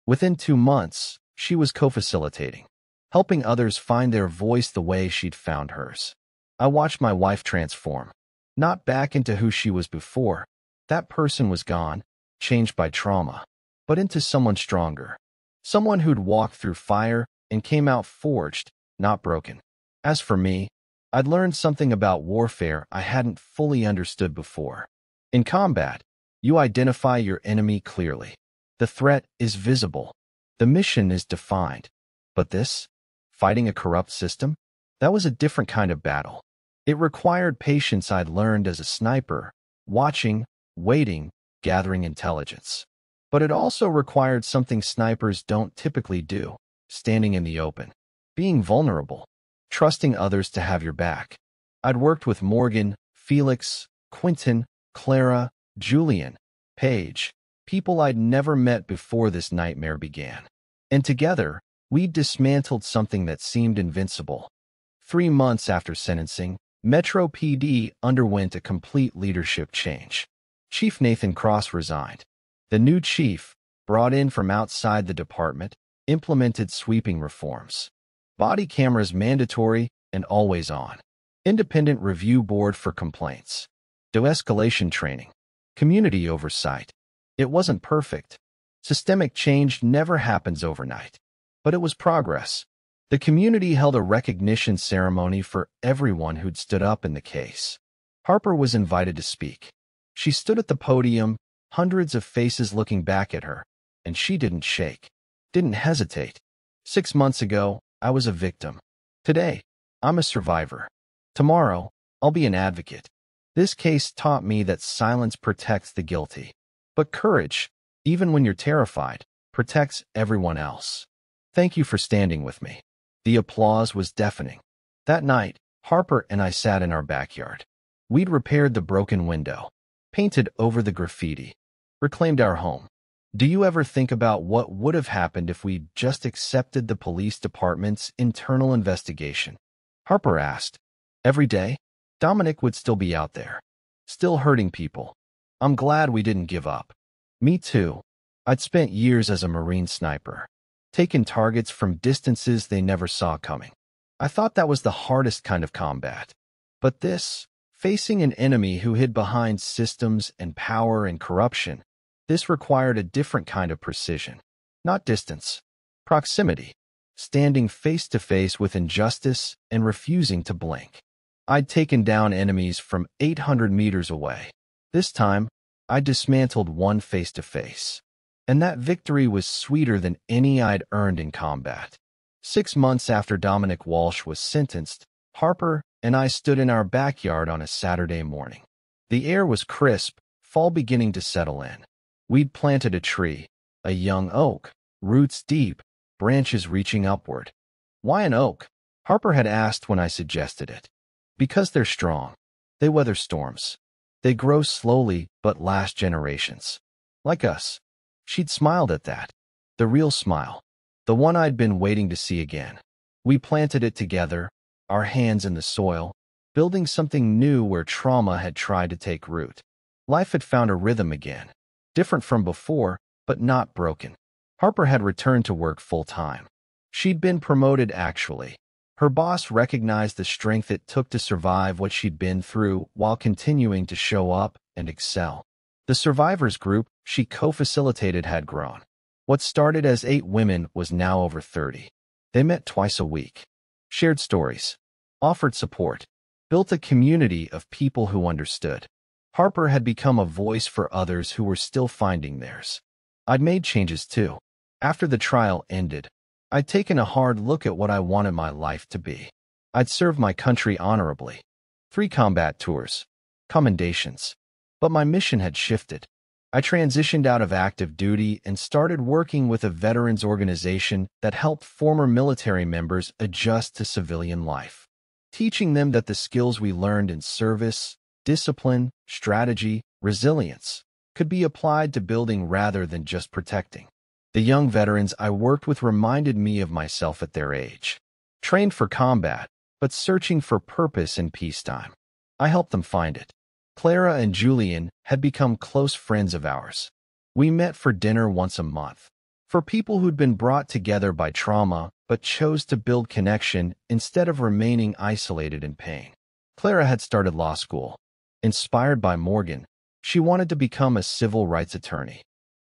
Speaker 1: Within 2 months, she was co-facilitating, helping others find their voice the way she'd found hers. I watched my wife transform, not back into who she was before. That person was gone, changed by trauma, but into someone stronger. Someone who'd walked through fire and came out forged, not broken. As for me, I'd learned something about warfare I hadn't fully understood before. In combat, you identify your enemy clearly. The threat is visible. The mission is defined. But this, fighting a corrupt system, that was a different kind of battle. It required patience I'd learned as a sniper, watching, waiting, gathering intelligence. But it also required something snipers don't typically do: standing in the open, being vulnerable, trusting others to have your back. I'd worked with Morgan, Felix, Quentin, Clara, Julian, Paige, people I'd never met before this nightmare began. And together, we dismantled something that seemed invincible. 3 months after sentencing, Metro PD underwent a complete leadership change. Chief Nathan Cross resigned. The new chief, brought in from outside the department, implemented sweeping reforms. Body cameras mandatory and always on. Independent review board for complaints. De-escalation training. Community oversight. It wasn't perfect. Systemic change never happens overnight. But it was progress. The community held a recognition ceremony for everyone who'd stood up in the case. Harper was invited to speak. She stood at the podium, hundreds of faces looking back at her, and she didn't shake, didn't hesitate. 6 months ago, I was a victim. Today, I'm a survivor. Tomorrow, I'll be an advocate. This case taught me that silence protects the guilty. But courage, even when you're terrified, protects everyone else. Thank you for standing with me. The applause was deafening. That night, Harper and I sat in our backyard. We'd repaired the broken window, painted over the graffiti, reclaimed our home. Do you ever think about what would have happened if we'd just accepted the police department's internal investigation? Harper asked. Every day, Dominic would still be out there, still hurting people. I'm glad we didn't give up. Me too. I'd spent years as a Marine sniper. taken targets from distances they never saw coming. I thought that was the hardest kind of combat. But this, facing an enemy who hid behind systems and power and corruption, this required a different kind of precision. Not distance, proximity, standing face to face with injustice and refusing to blink. I'd taken down enemies from 800 meters away. This time, I dismantled one face to face. And that victory was sweeter than any I'd earned in combat. 6 months after Dominic Walsh was sentenced, Harper and I stood in our backyard on a Saturday morning. The air was crisp, fall beginning to settle in. We'd planted a tree, a young oak, roots deep, branches reaching upward. Why an oak? Harper had asked when I suggested it. Because they're strong. They weather storms. They grow slowly but last generations. Like us. She'd smiled at that. The real smile. The one I'd been waiting to see again. We planted it together, our hands in the soil, building something new where trauma had tried to take root. Life had found a rhythm again. Different from before, but not broken. Harper had returned to work full-time. She'd been promoted, actually. Her boss recognized the strength it took to survive what she'd been through while continuing to show up and excel. The survivors group she co-facilitated had grown. What started as 8 women was now over 30. They met twice a week, shared stories, offered support, built a community of people who understood. Harper had become a voice for others who were still finding theirs. I'd made changes too. After the trial ended, I'd taken a hard look at what I wanted my life to be. I'd served my country honorably. 3 combat tours, commendations. But my mission had shifted. I transitioned out of active duty and started working with a veterans organization that helped former military members adjust to civilian life, teaching them that the skills we learned in service, discipline, strategy, resilience, could be applied to building rather than just protecting. The young veterans I worked with reminded me of myself at their age, trained for combat, but searching for purpose in peacetime. I helped them find it. Clara and Julian had become close friends of ours. We met for dinner once a month. For people who'd been brought together by trauma but chose to build connection instead of remaining isolated in pain. Clara had started law school. Inspired by Morgan, she wanted to become a civil rights attorney.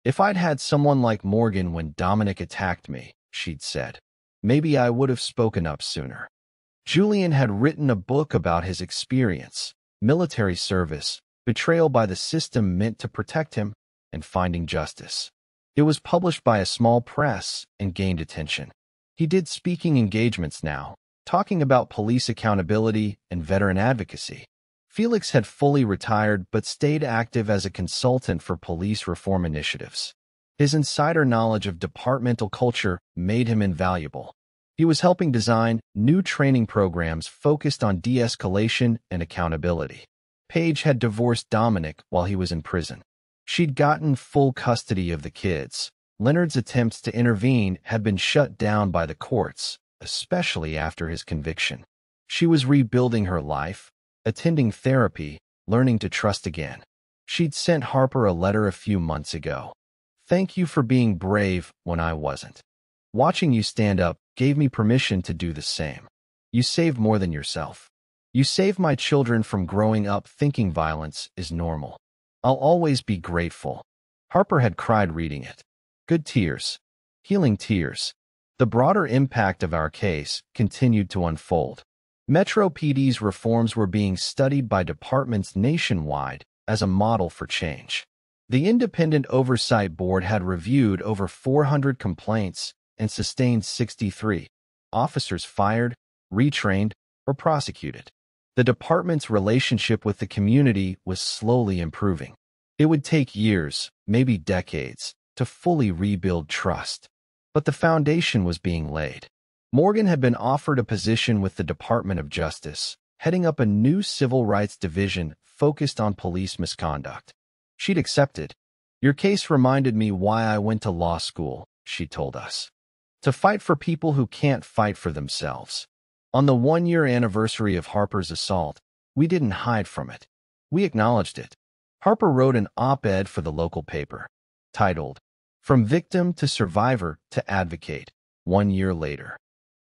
Speaker 1: If I'd had someone like Morgan when Dominic attacked me, she'd said, maybe I would have spoken up sooner. Julian had written a book about his experience, military service, betrayal by the system meant to protect him, and finding justice. It was published by a small press and gained attention. He did speaking engagements now, talking about police accountability and veteran advocacy. Felix had fully retired but stayed active as a consultant for police reform initiatives. His insider knowledge of departmental culture made him invaluable. He was helping design new training programs focused on de-escalation and accountability. Paige had divorced Dominic while he was in prison. She'd gotten full custody of the kids. Leonard's attempts to intervene had been shut down by the courts, especially after his conviction. She was rebuilding her life, attending therapy, learning to trust again. She'd sent Harper a letter a few months ago. Thank you for being brave when I wasn't. Watching you stand up gave me permission to do the same. You saved more than yourself. You saved my children from growing up thinking violence is normal. I'll always be grateful. Harper had cried reading it. Good tears. Healing tears. The broader impact of our case continued to unfold. Metro PD's reforms were being studied by departments nationwide as a model for change. The Independent Oversight Board had reviewed over 400 complaints and sustained 63. Officers fired, retrained, or prosecuted. The department's relationship with the community was slowly improving. It would take years, maybe decades, to fully rebuild trust. But the foundation was being laid. Morgan had been offered a position with the Department of Justice, heading up a new civil rights division focused on police misconduct. She'd accepted. Your case reminded me why I went to law school, she told us. To fight for people who can't fight for themselves. On the 1-year anniversary of Harper's assault, we didn't hide from it. We acknowledged it. Harper wrote an op-ed for the local paper, titled, From Victim to Survivor to Advocate. 1 year later.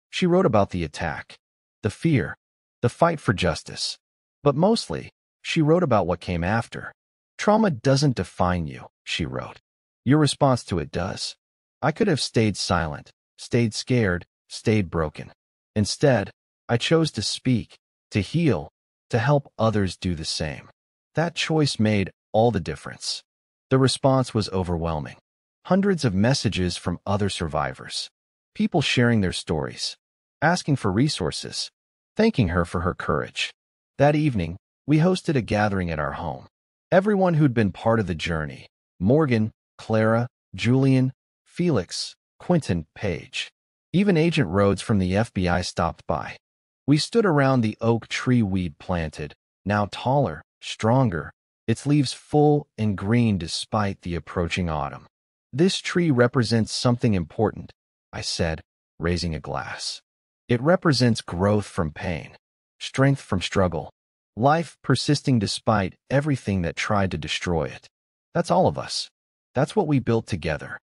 Speaker 1: She wrote about the attack, the fear, the fight for justice. But mostly, she wrote about what came after. Trauma doesn't define you, she wrote. Your response to it does. I could have stayed silent, stayed scared, stayed broken. Instead, I chose to speak, to heal, to help others do the same. That choice made all the difference. The response was overwhelming. Hundreds of messages from other survivors. People sharing their stories, asking for resources, thanking her for her courage. That evening, we hosted a gathering at our home. Everyone who'd been part of the journey: Morgan, Clara, Julian, Felix, Quentin, Paige. Even Agent Rhodes from the FBI stopped by. We stood around the oak tree we'd planted, now taller, stronger, its leaves full and green despite the approaching autumn. This tree represents something important, I said, raising a glass. It represents growth from pain, strength from struggle, life persisting despite everything that tried to destroy it. That's all of us. That's what we built together.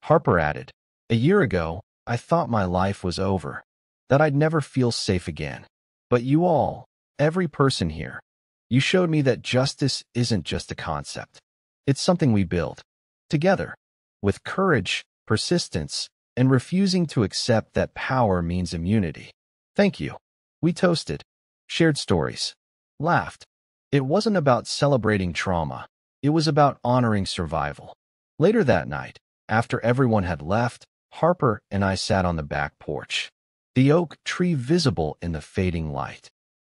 Speaker 1: Harper added, a year ago, I thought my life was over, that I'd never feel safe again. But you all, every person here, you showed me that justice isn't just a concept. It's something we build together, with courage, persistence, and refusing to accept that power means immunity. Thank you. We toasted, shared stories, laughed. It wasn't about celebrating trauma. It was about honoring survival. Later that night, after everyone had left, Harper and I sat on the back porch, the oak tree visible in the fading light.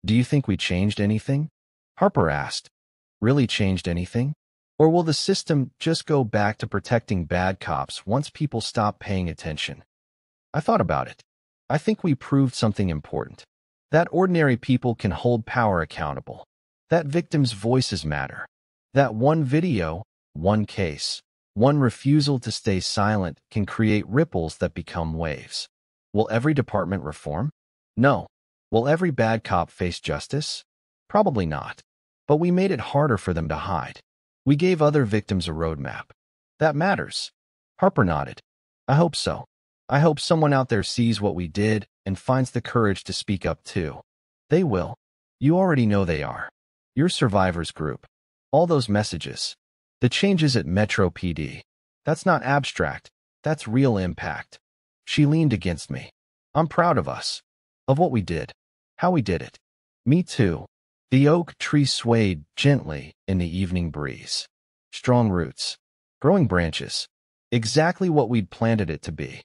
Speaker 1: Do you think we changed anything? Harper asked. Really changed anything? Or will the system just go back to protecting bad cops once people stop paying attention? I thought about it. I think we proved something important. That ordinary people can hold power accountable. That victims' voices matter. That one video, one case, one refusal to stay silent can create ripples that become waves. Will every department reform? No. Will every bad cop face justice? Probably not. But we made it harder for them to hide. We gave other victims a roadmap. That matters. Harper nodded. I hope so. I hope someone out there sees what we did and finds the courage to speak up too. They will. You already know they are. Your survivors group. All those messages. The changes at Metro PD. That's not abstract. That's real impact. She leaned against me. I'm proud of us. Of what we did. How we did it. Me too. The oak tree swayed gently in the evening breeze. Strong roots. Growing branches. Exactly what we'd planted it to be.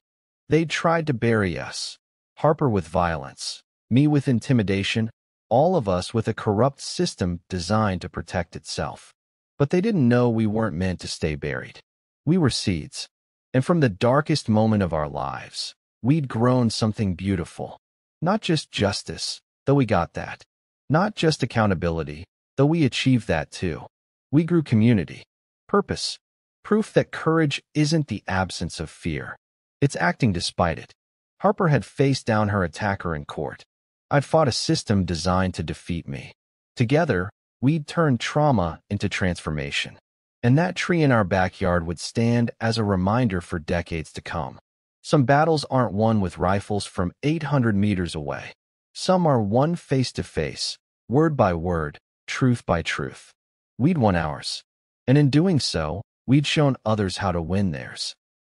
Speaker 1: They'd tried to bury us. Harper with violence. Me with intimidation. All of us with a corrupt system designed to protect itself. But they didn't know we weren't meant to stay buried. We were seeds. And from the darkest moment of our lives, we'd grown something beautiful. Not just justice, though we got that. Not just accountability, though we achieved that too. We grew community. Purpose. Proof that courage isn't the absence of fear. It's acting despite it. Harper had faced down her attacker in court. I'd fought a system designed to defeat me. Together, we'd turned trauma into transformation. And that tree in our backyard would stand as a reminder for decades to come. Some battles aren't won with rifles from 800 meters away. Some are won face-to-face, word by word, truth by truth. We'd won ours. And in doing so, we'd shown others how to win theirs.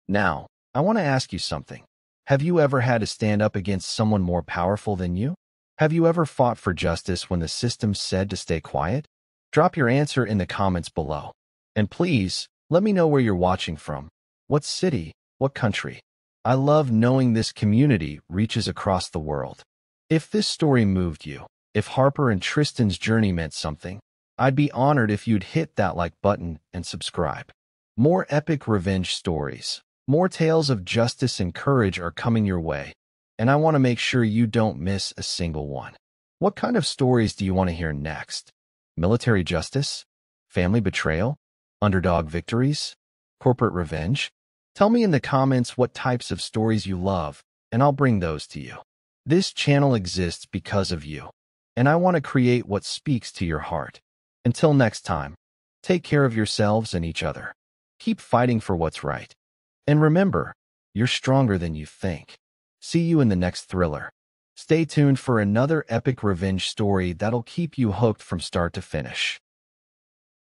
Speaker 1: Now, I want to ask you something. Have you ever had to stand up against someone more powerful than you? Have you ever fought for justice when the system said to stay quiet? Drop your answer in the comments below. And please, let me know where you're watching from. What city? What country? I love knowing this community reaches across the world. If this story moved you, if Harper and Tristan's journey meant something, I'd be honored if you'd hit that like button and subscribe. More epic revenge stories, more tales of justice and courage are coming your way, and I want to make sure you don't miss a single one. What kind of stories do you want to hear next? Military justice? Family betrayal? Underdog victories? Corporate revenge? Tell me in the comments what types of stories you love, and I'll bring those to you. This channel exists because of you, and I want to create what speaks to your heart. Until next time, take care of yourselves and each other. Keep fighting for what's right. And remember, you're stronger than you think. See you in the next thriller. Stay tuned for another epic revenge story that'll keep you hooked from start to finish.